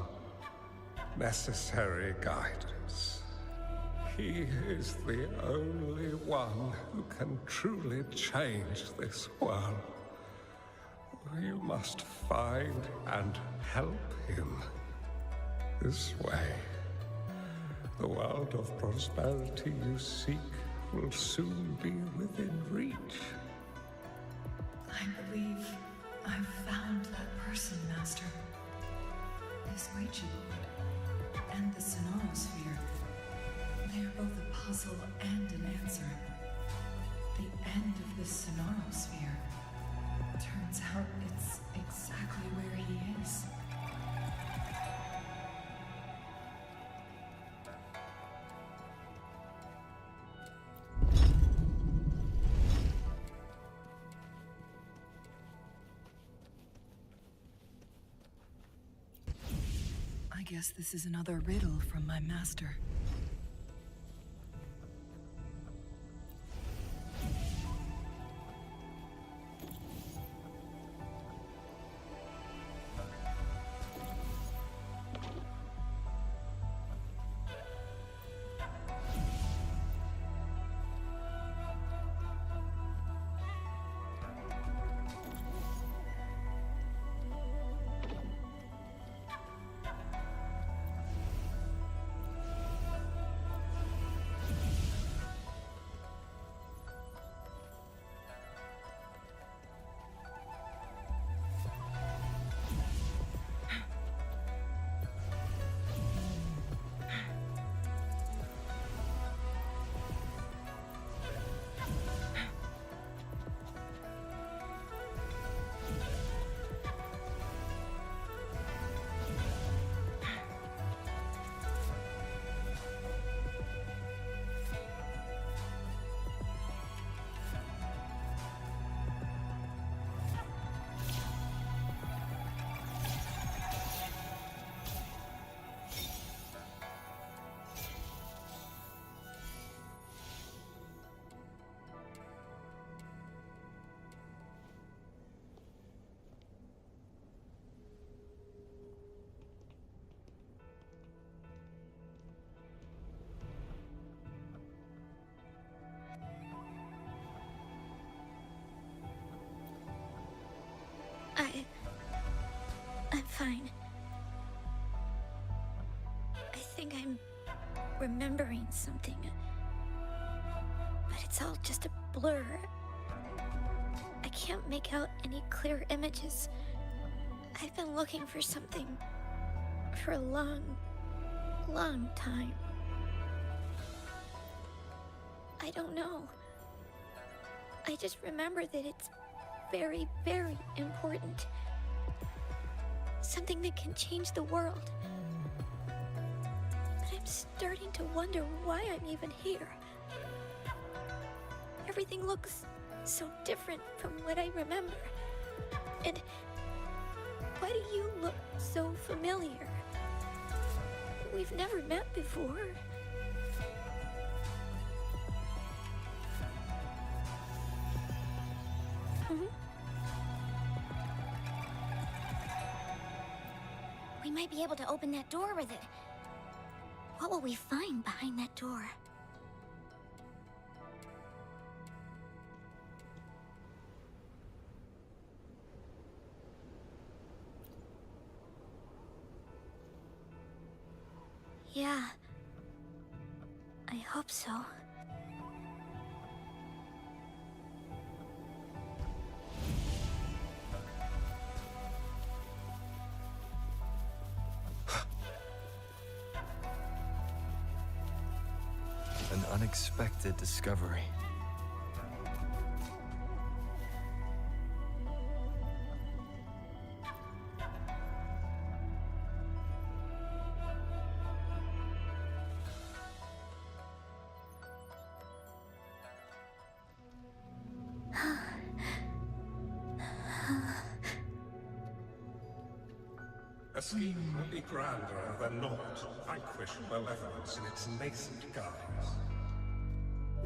necessary guidance. He is the only one who can truly change this world. You must find and help him. This way, the world of prosperity you seek will soon be within reach. I believe I've found that person, Master. This Ouija board and the Sonoro Sphere. They are both a puzzle and an answer. The end of the Sonoro Sphere. Turns out it's exactly where he is. I guess this is another riddle from my master. I'm fine. I think I'm remembering something. But it's all just a blur. I can't make out any clear images. I've been looking for something for a long, long time. I don't know. I just remember that it's very, very important. Something that can change the world. But I'm starting to wonder why I'm even here. Everything looks so different from what I remember. And why do you look so familiar? We've never met before. We might be able to open that door with it. What will we find behind that door? Yeah. I hope so. An unexpected discovery. A scheme would be grander than not to vanquish malevolence in its nascent guise.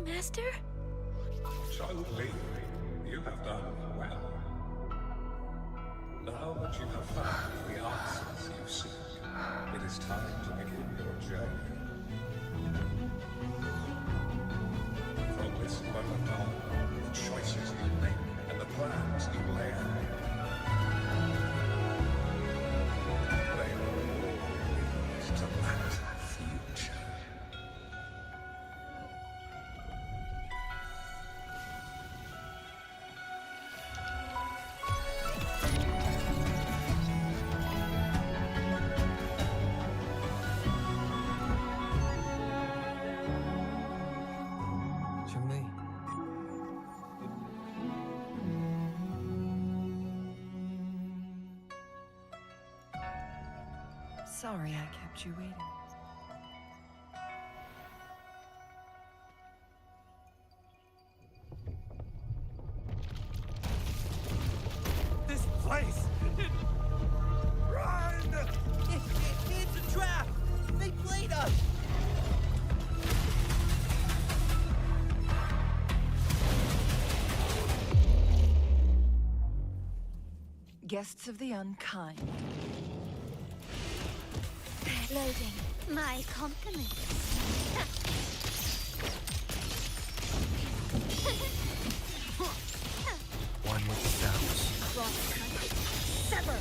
Master? Chun Li, you have done well. Now that you have found the answers you seek, it is time to begin your journey. From this moment on, the choices you make and the plans you lay out, they will all lead to that future. Jimmy. Sorry I kept you waiting. This place! Run! It's a trap! They played us! Guests of the unkind. Loading. My compliments. One with the sounds. Sever.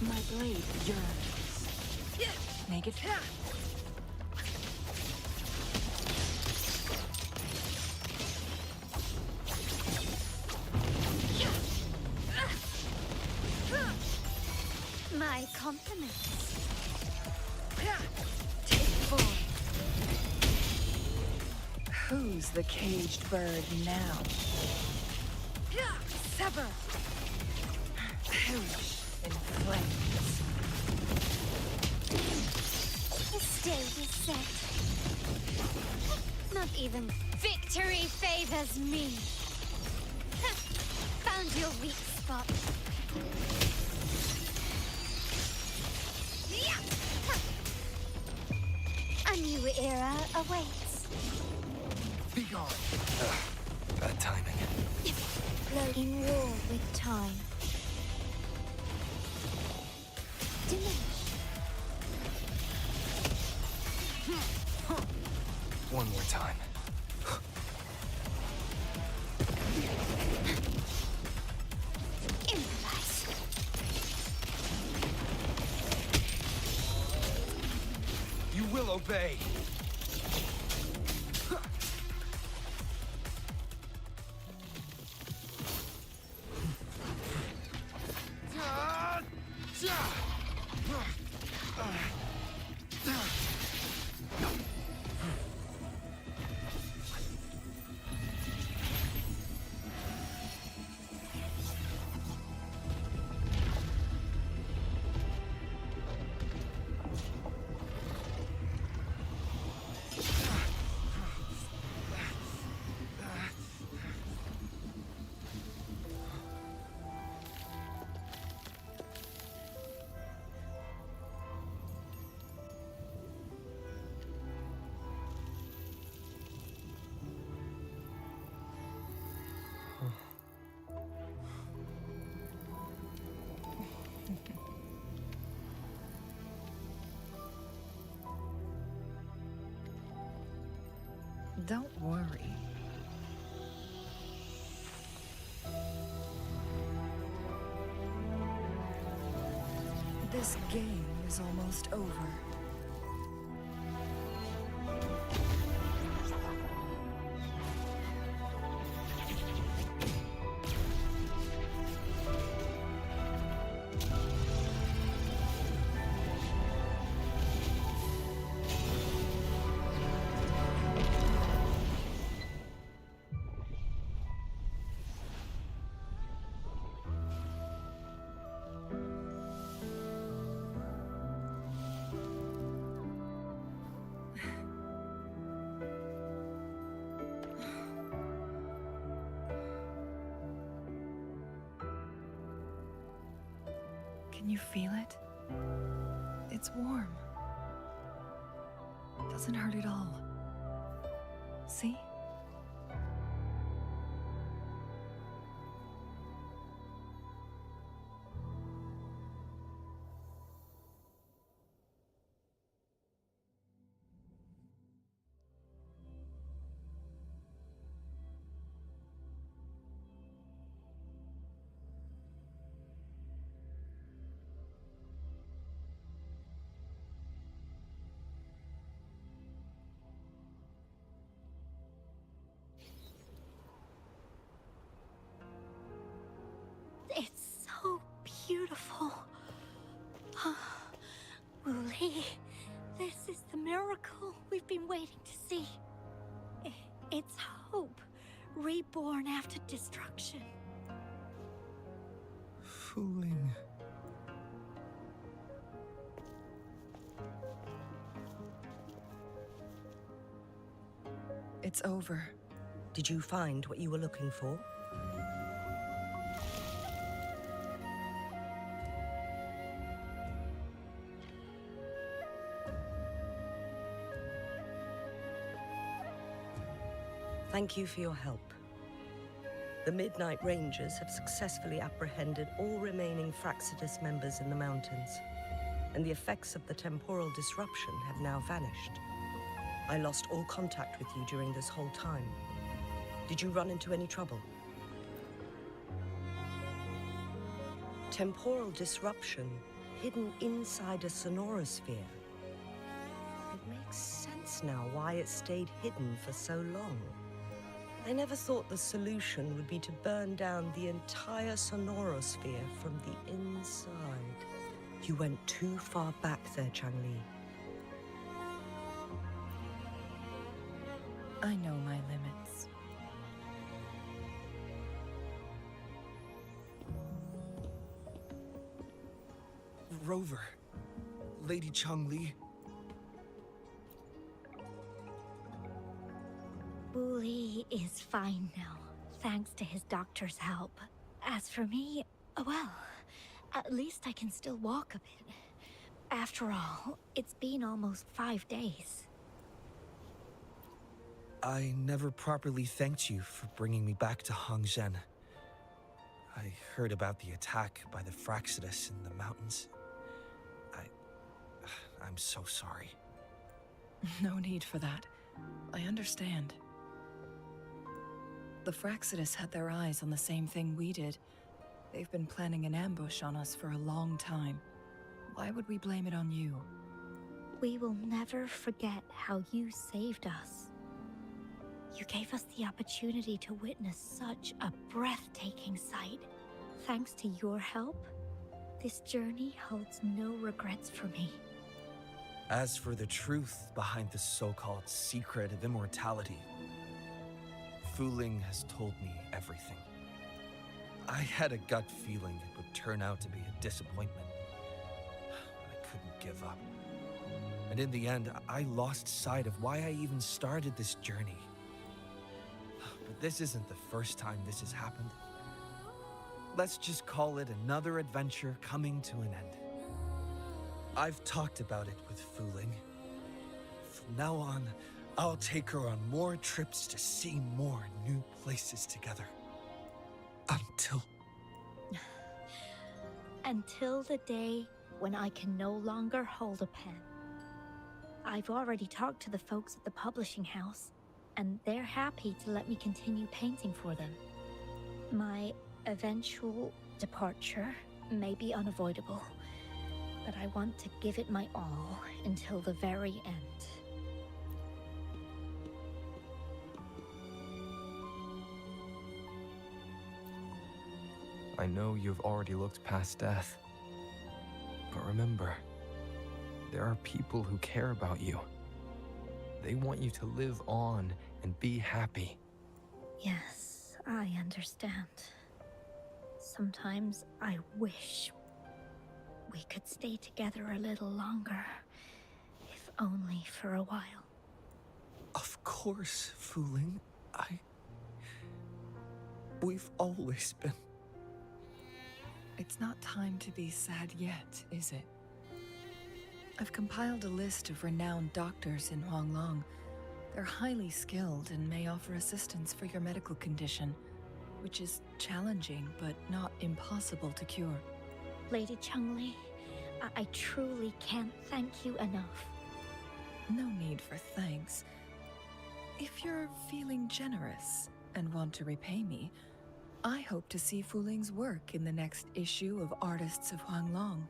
My blade yearns. Make it My compliments. take form. Who's the caged bird now? Sever. Perish in flames. The stage is set. Not even victory favors me. Found your weak spot. A new era awaits. Be gone. Bad timing. In war with time. Diminish. One more time. Improvise. You will obey! Don't worry. This game is almost over. Can you feel it? It's warm. Doesn't hurt at all. See? It's so beautiful. Wooly, this is the miracle we've been waiting to see. It's hope, reborn after destruction. Fooling. It's over. Did you find what you were looking for? Thank you for your help. The Midnight Rangers have successfully apprehended all remaining Fraxidus members in the mountains, and the effects of the temporal disruption have now vanished. I lost all contact with you during this whole time. Did you run into any trouble? Temporal disruption hidden inside a sonorosphere. It makes sense now why it stayed hidden for so long. I never thought the solution would be to burn down the entire sonorosphere from the inside. You went too far back there, Changli. I know my limits. Rover. Lady Changli. Wooly is fine now, thanks to his doctor's help. As for me, well, at least I can still walk a bit. After all, it's been almost 5 days. I never properly thanked you for bringing me back to Hongzhen. I heard about the attack by the Fraxidus in the mountains. I'm so sorry. No need for that. I understand. The Fraxidus had their eyes on the same thing we did. They've been planning an ambush on us for a long time. Why would we blame it on you? We will never forget how you saved us. You gave us the opportunity to witness such a breathtaking sight. Thanks to your help, this journey holds no regrets for me. As for the truth behind the so-called secret of immortality, Fuling has told me everything. I had a gut feeling it would turn out to be a disappointment. I couldn't give up. And in the end, I lost sight of why I even started this journey. But this isn't the first time this has happened. Let's just call it another adventure coming to an end. I've talked about it with Fuling. From now on, I'll take her on more trips to see more new places together. Until the day when I can no longer hold a pen. I've already talked to the folks at the publishing house, and they're happy to let me continue painting for them. My eventual departure may be unavoidable, but I want to give it my all until the very end. I know you've already looked past death. But remember, there are people who care about you. They want you to live on and be happy. Yes, I understand. Sometimes I wish we could stay together a little longer, if only for a while. Of course, Fuling. We've always been... It's not time to be sad yet, is it? I've compiled a list of renowned doctors in Huanglong. They're highly skilled and may offer assistance for your medical condition, which is challenging but not impossible to cure. Lady Changli, I truly can't thank you enough. No need for thanks. If you're feeling generous and want to repay me, I hope to see Fuling's work in the next issue of Artists of Huanglong.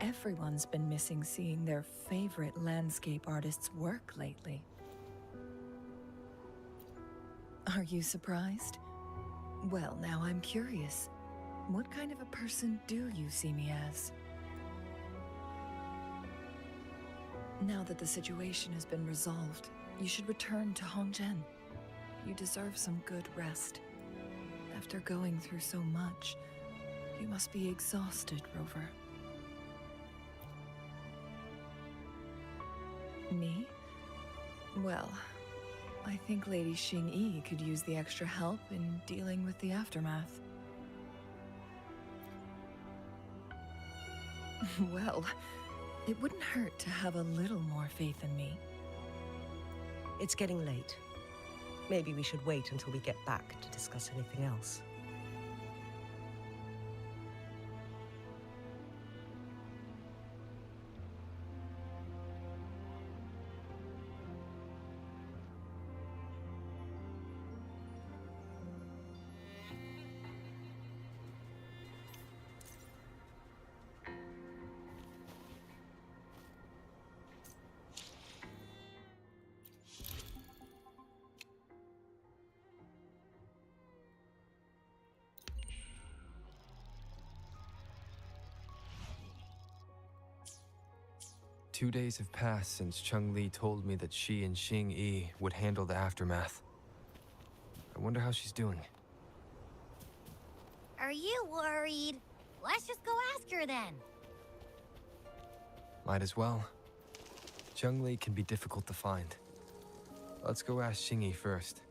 Everyone's been missing seeing their favorite landscape artists work lately. Are you surprised? Well, now I'm curious. What kind of a person do you see me as? Now that the situation has been resolved, you should return to Hongzhen. You deserve some good rest. After going through so much, you must be exhausted, Rover. Me? Well, I think Lady Xing-Yi could use the extra help in dealing with the aftermath. Well, it wouldn't hurt to have a little more faith in me. It's getting late. Maybe we should wait until we get back to discuss anything else. Two days have passed since Cheng-Li told me that she and Xing-Yi would handle the aftermath. I wonder how she's doing. Are you worried? Let's just go ask her then. Might as well. Cheng-Li can be difficult to find. Let's go ask Xing-Yi first.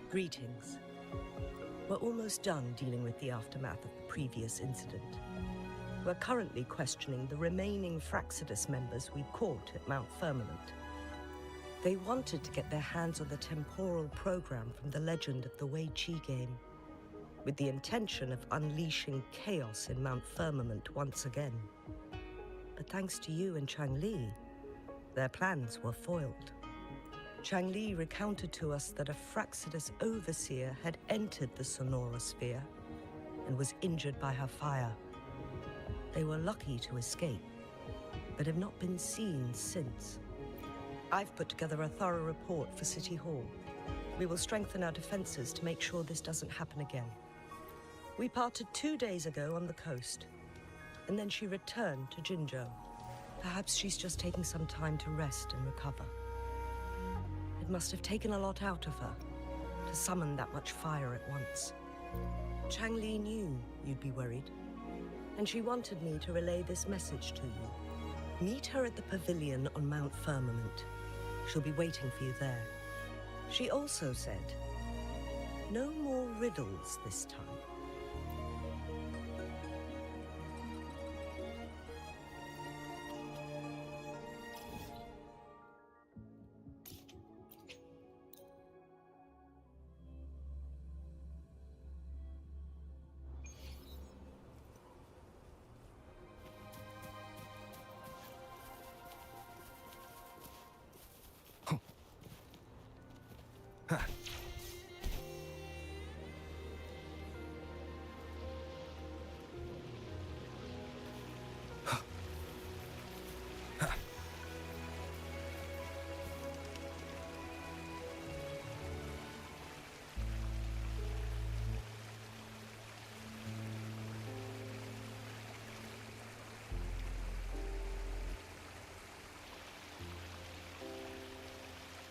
Greetings. We're almost done dealing with the aftermath of the previous incident. We're currently questioning the remaining Fraxidus members we caught at Mount Firmament. They wanted to get their hands on the temporal program from the legend of the Wei Qi game, with the intention of unleashing chaos in Mount Firmament once again. But thanks to you and Cheng-Li, their plans were foiled. Cheng-Li recounted to us that a Fraxidus overseer had entered the Sonora sphere and was injured by her fire. They were lucky to escape, but have not been seen since. I've put together a thorough report for City Hall. We will strengthen our defenses to make sure this doesn't happen again. We parted 2 days ago on the coast, and then she returned to Jinzhou. Perhaps she's just taking some time to rest and recover. It must have taken a lot out of her to summon that much fire at once. Cheng-Li knew you'd be worried, and she wanted me to relay this message to you. Meet her at the pavilion on Mount Firmament. She'll be waiting for you there. She also said, no more riddles this time.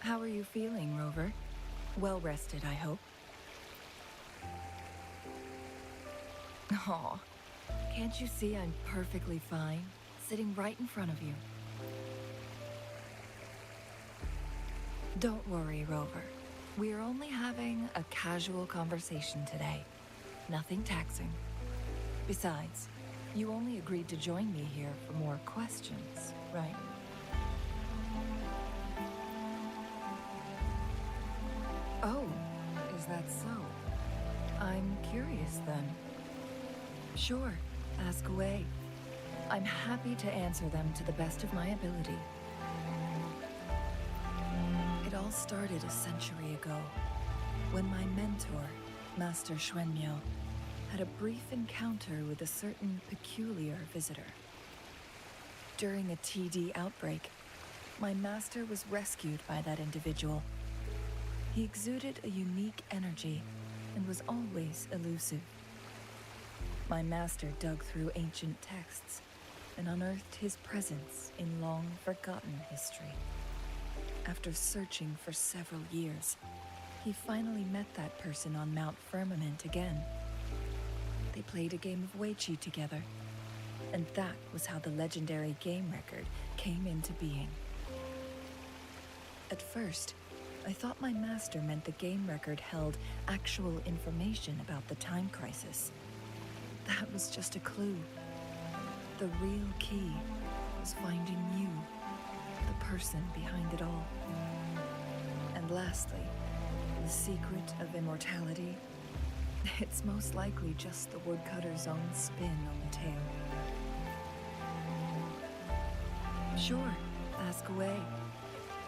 How are you feeling, Rover? Well rested, I hope. Aw, can't you see I'm perfectly fine, sitting right in front of you? Don't worry, Rover. We're only having a casual conversation today. Nothing taxing. Besides, you only agreed to join me here for more questions, right? Oh, is that so? I'm curious then. Sure, ask away. I'm happy to answer them to the best of my ability. It all started a century ago, when my mentor, Master Xuanmiao, had a brief encounter with a certain peculiar visitor. During a TD outbreak, my master was rescued by that individual. He exuded a unique energy and was always elusive. My master dug through ancient texts and unearthed his presence in long-forgotten history. After searching for several years, he finally met that person on Mount Firmament again. They played a game of Weiqi together, and that was how the legendary game record came into being. At first, I thought my master meant the game record held actual information about the time crisis. That was just a clue. The real key was finding you, the person behind it all. And lastly, the secret of immortality. It's most likely just the woodcutter's own spin on the tale. Sure, ask away.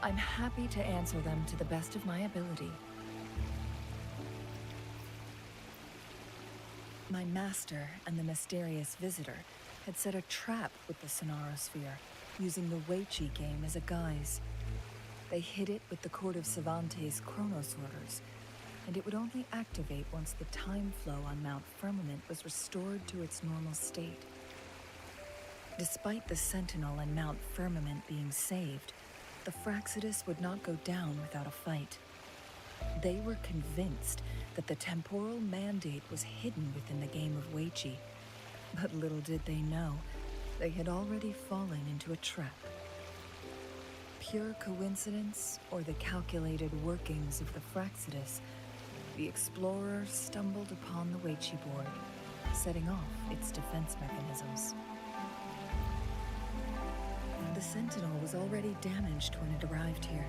I'm happy to answer them to the best of my ability. My master and the mysterious visitor had set a trap with the Sonarosphere, using the Weiqi game as a guise. They hid it with the Court of Cervantes' Chronos orders, and it would only activate once the time flow on Mount Firmament was restored to its normal state. Despite the Sentinel and Mount Firmament being saved, the Fraxidus would not go down without a fight. They were convinced that the temporal mandate was hidden within the game of Weiqi, but little did they know, they had already fallen into a trap. Pure coincidence or the calculated workings of the Fraxidus, the explorers stumbled upon the Weiqi board, setting off its defense mechanisms. The Sentinel was already damaged when it arrived here.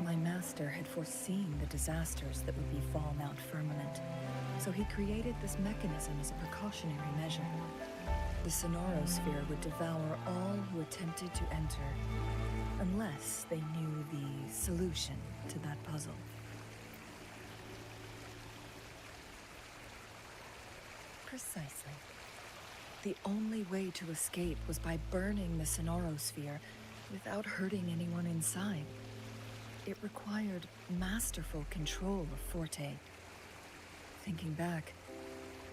My master had foreseen the disasters that would befall Mount Firmament, so he created this mechanism as a precautionary measure. The Sonarosphere would devour all who attempted to enter, unless they knew the solution to that puzzle. Precisely. The only way to escape was by burning the Sonarosphere without hurting anyone inside. It required masterful control of Forte. Thinking back,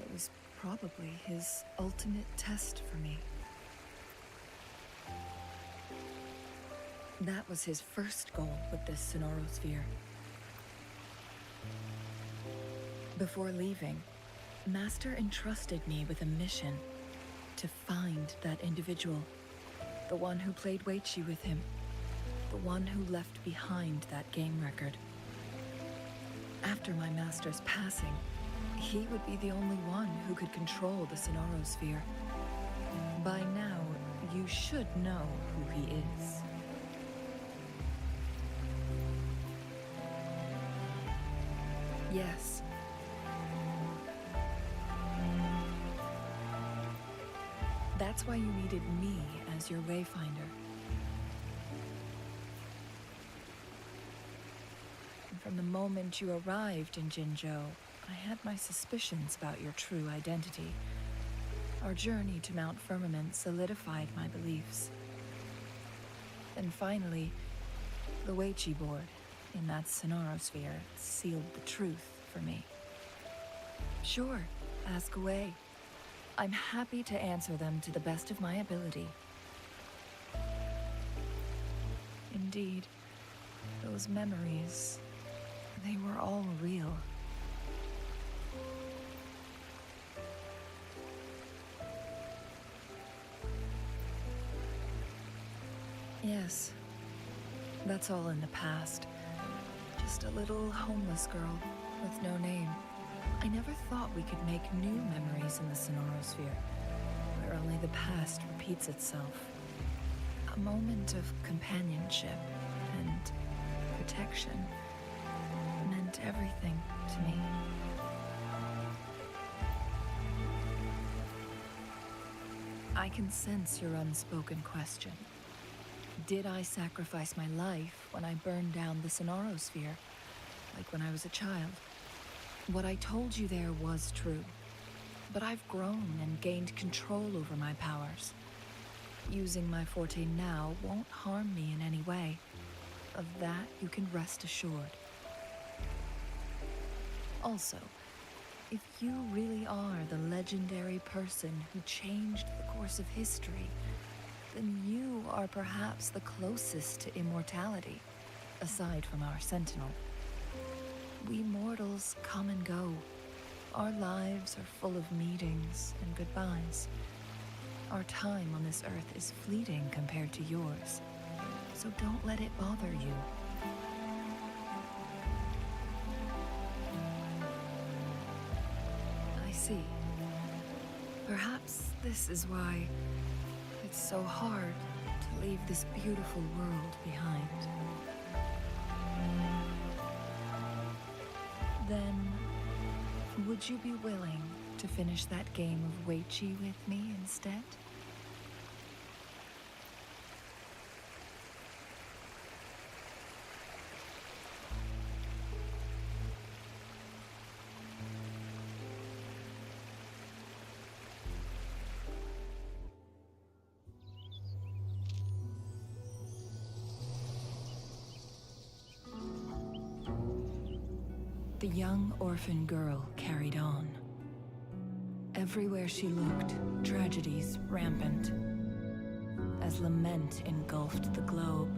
it was probably his ultimate test for me. That was his first goal with this Sonarosphere. Before leaving, Master entrusted me with a mission to find that individual, the one who played Weiqi with him, the one who left behind that game record. After my master's passing, he would be the only one who could control the Sonarosphere. By now, you should know who he is. Yes. That's why you needed me as your wayfinder. And from the moment you arrived in Jinzhou, I had my suspicions about your true identity. Our journey to Mount Firmament solidified my beliefs. And finally, the Weiqi board in that Sonarosphere sealed the truth for me. Sure, ask away. I'm happy to answer them to the best of my ability. Indeed, those memories, they were all real. Yes, that's all in the past. Just a little homeless girl with no name. I never thought we could make new memories in the Sonarosphere, where only the past repeats itself. moment of companionship and protection meant everything to me. I can sense your unspoken question. Did I sacrifice my life when I burned down the Sonaro sphere, like when I was a child? What I told you there was true, but I've grown and gained control over my powers. Using my forte now won't harm me in any way. Of that, you can rest assured. Also, if you really are the legendary person who changed the course of history, then you are perhaps the closest to immortality, aside from our sentinel. We mortals come and go. Our lives are full of meetings and goodbyes. Our time on this earth is fleeting compared to yours, so don't let it bother you. I see. Perhaps this is why it's so hard to leave this beautiful world behind. Then, would you be willing to finish that game of Weichi with me instead? The young orphan girl carried on. Everywhere she looked, tragedies rampant. As lament engulfed the globe,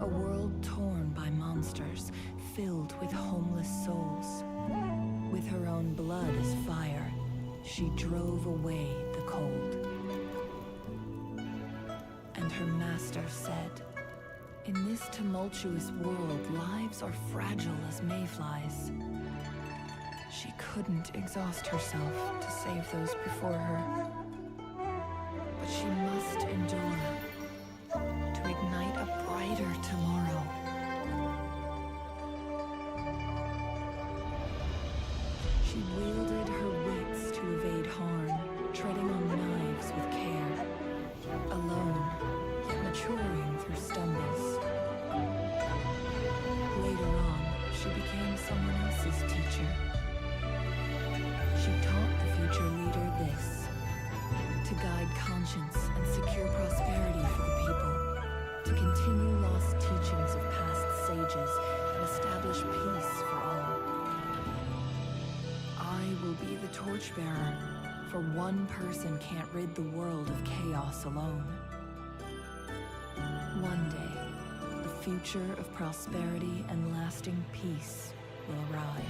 a world torn by monsters, filled with homeless souls. With her own blood as fire, she drove away the cold. And her master said, "In this tumultuous world, lives are fragile as mayflies." She couldn't exhaust herself to save those before her. But she must endure to ignite a brighter tomorrow. She wielded her wits to evade harm, treading on knives with care. Alone, yet maturing through stumbles. Later on, she became someone else's teacher. She taught the future leader this: to guide conscience and secure prosperity for the people, to continue lost teachings of past sages and establish peace for all. I will be the torchbearer, for one person can't rid the world of chaos alone. One day, the future of prosperity and lasting peace will arrive.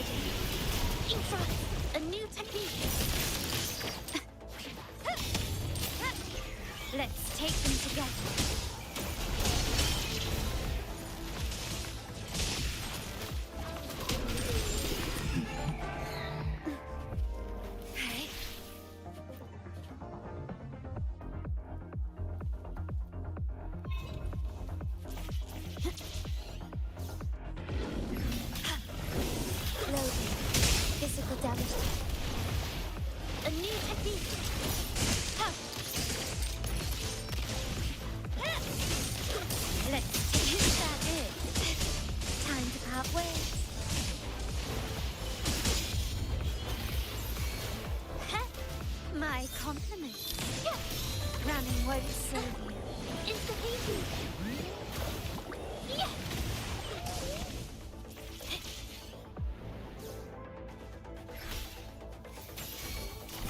Loading. Infra, a new technique. Let's take them together. Loading. Physical damage. A new technique. Let's take that in. Time to part ways. My compliments. Ramming won't save you. Insta-peasy.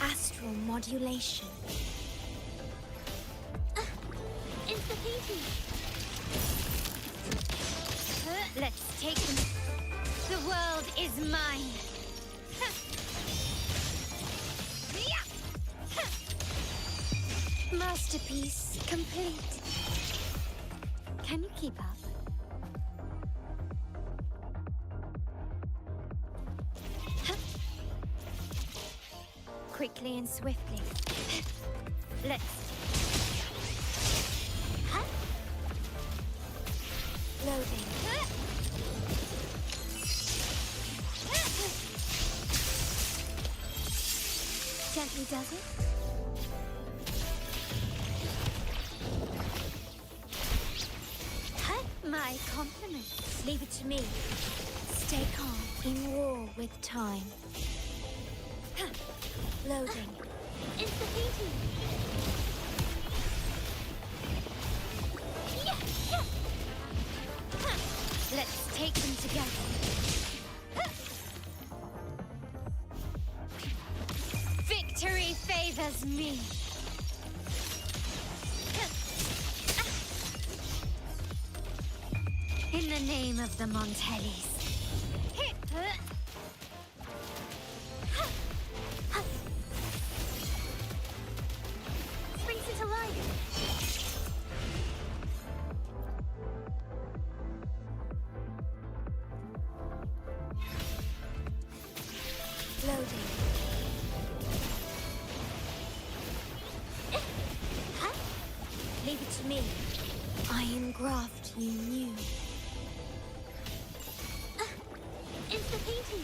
Astral modulation. Insta-peasy. Let's take them. The world is mine. Masterpiece complete. Can you keep up? Quickly and swiftly. Let's... Loading. Gently does it? My compliments. Leave it to me. Stay calm. In war with time. Loading. Insta-peasy. Let's take them together. Victory favors me. In the name of the Montellis. Springs into life. Loading. Leave it to me. Iron graft you knew. Insta-peasy.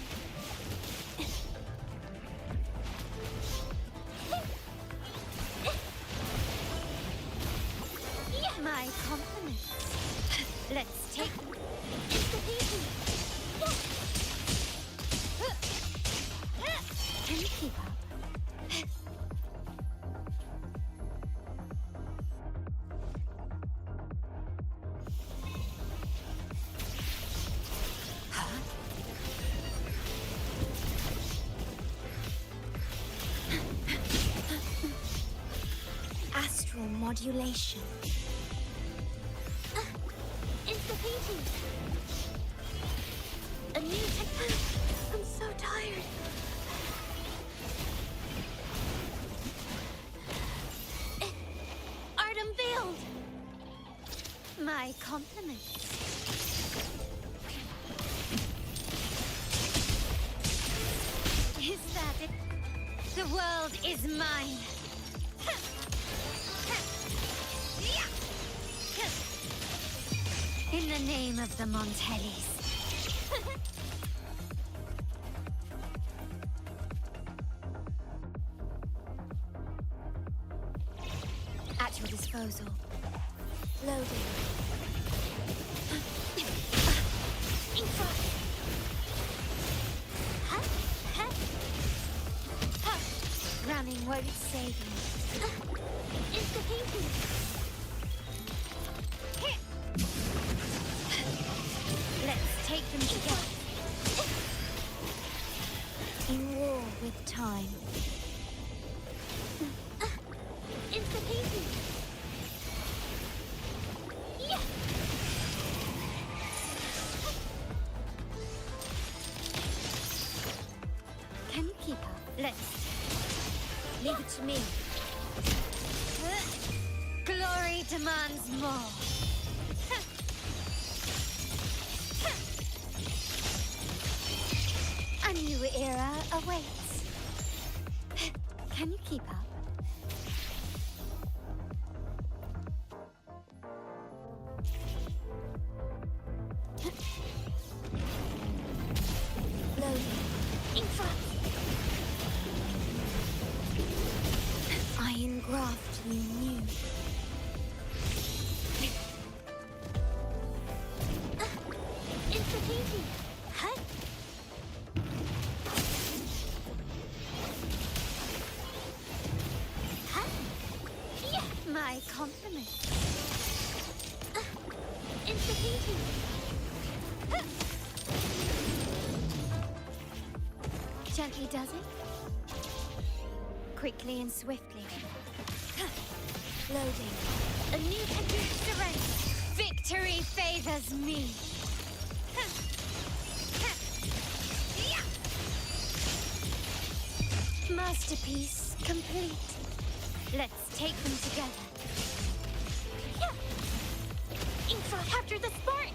My compliments. Let's take Insta-peasy. Can you keep up? Astral modulation. Insta-peasy. A new technique. I'm so tired. Art unveiled. My compliments. Is that it? The world is mine. In the name of the Montellis. At your disposal. Loading. Ramming won't save you. Insta-peasy. Let's take them together. In war with time. Insta-peasy. Let's leave it to me. Glory demands more. A new era awaits. Can you keep up? Loading. Infra. Iron graft renew. Insta-pinky. Huh? Huh? Yeah, my compliments. Insta-pinky. Huh? Gently does it. Quickly and swiftly. Loading. A new technique surrender. Victory favors me. Masterpiece complete. Let's take them together. Infra, capture the spark!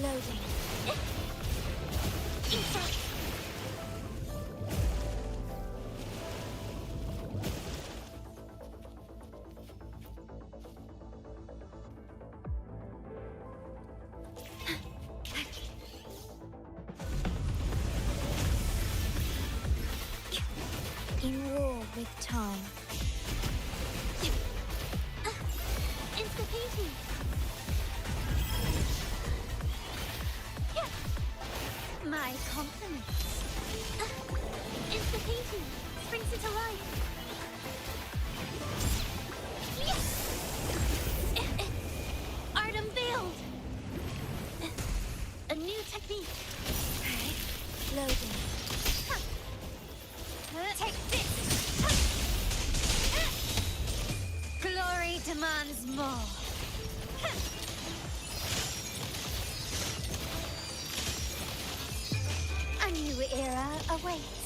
Loading. Infra! In war with time. Insta-pinky. My compliments. Insta-pinky springs into life. Art unveiled. A new technique. Loading. Take this! Glory demands more. A new era awaits.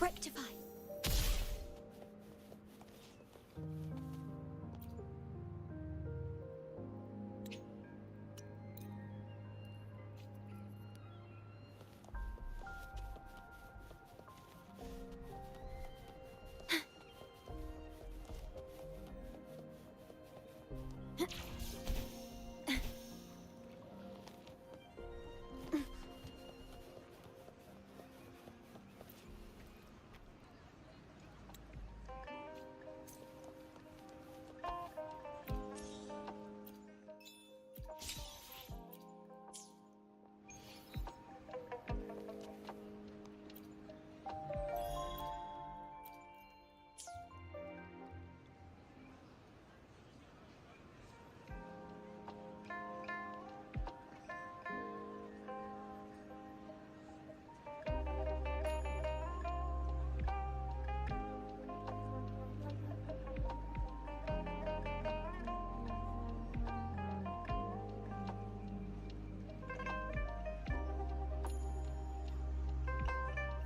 Rectify. Huh.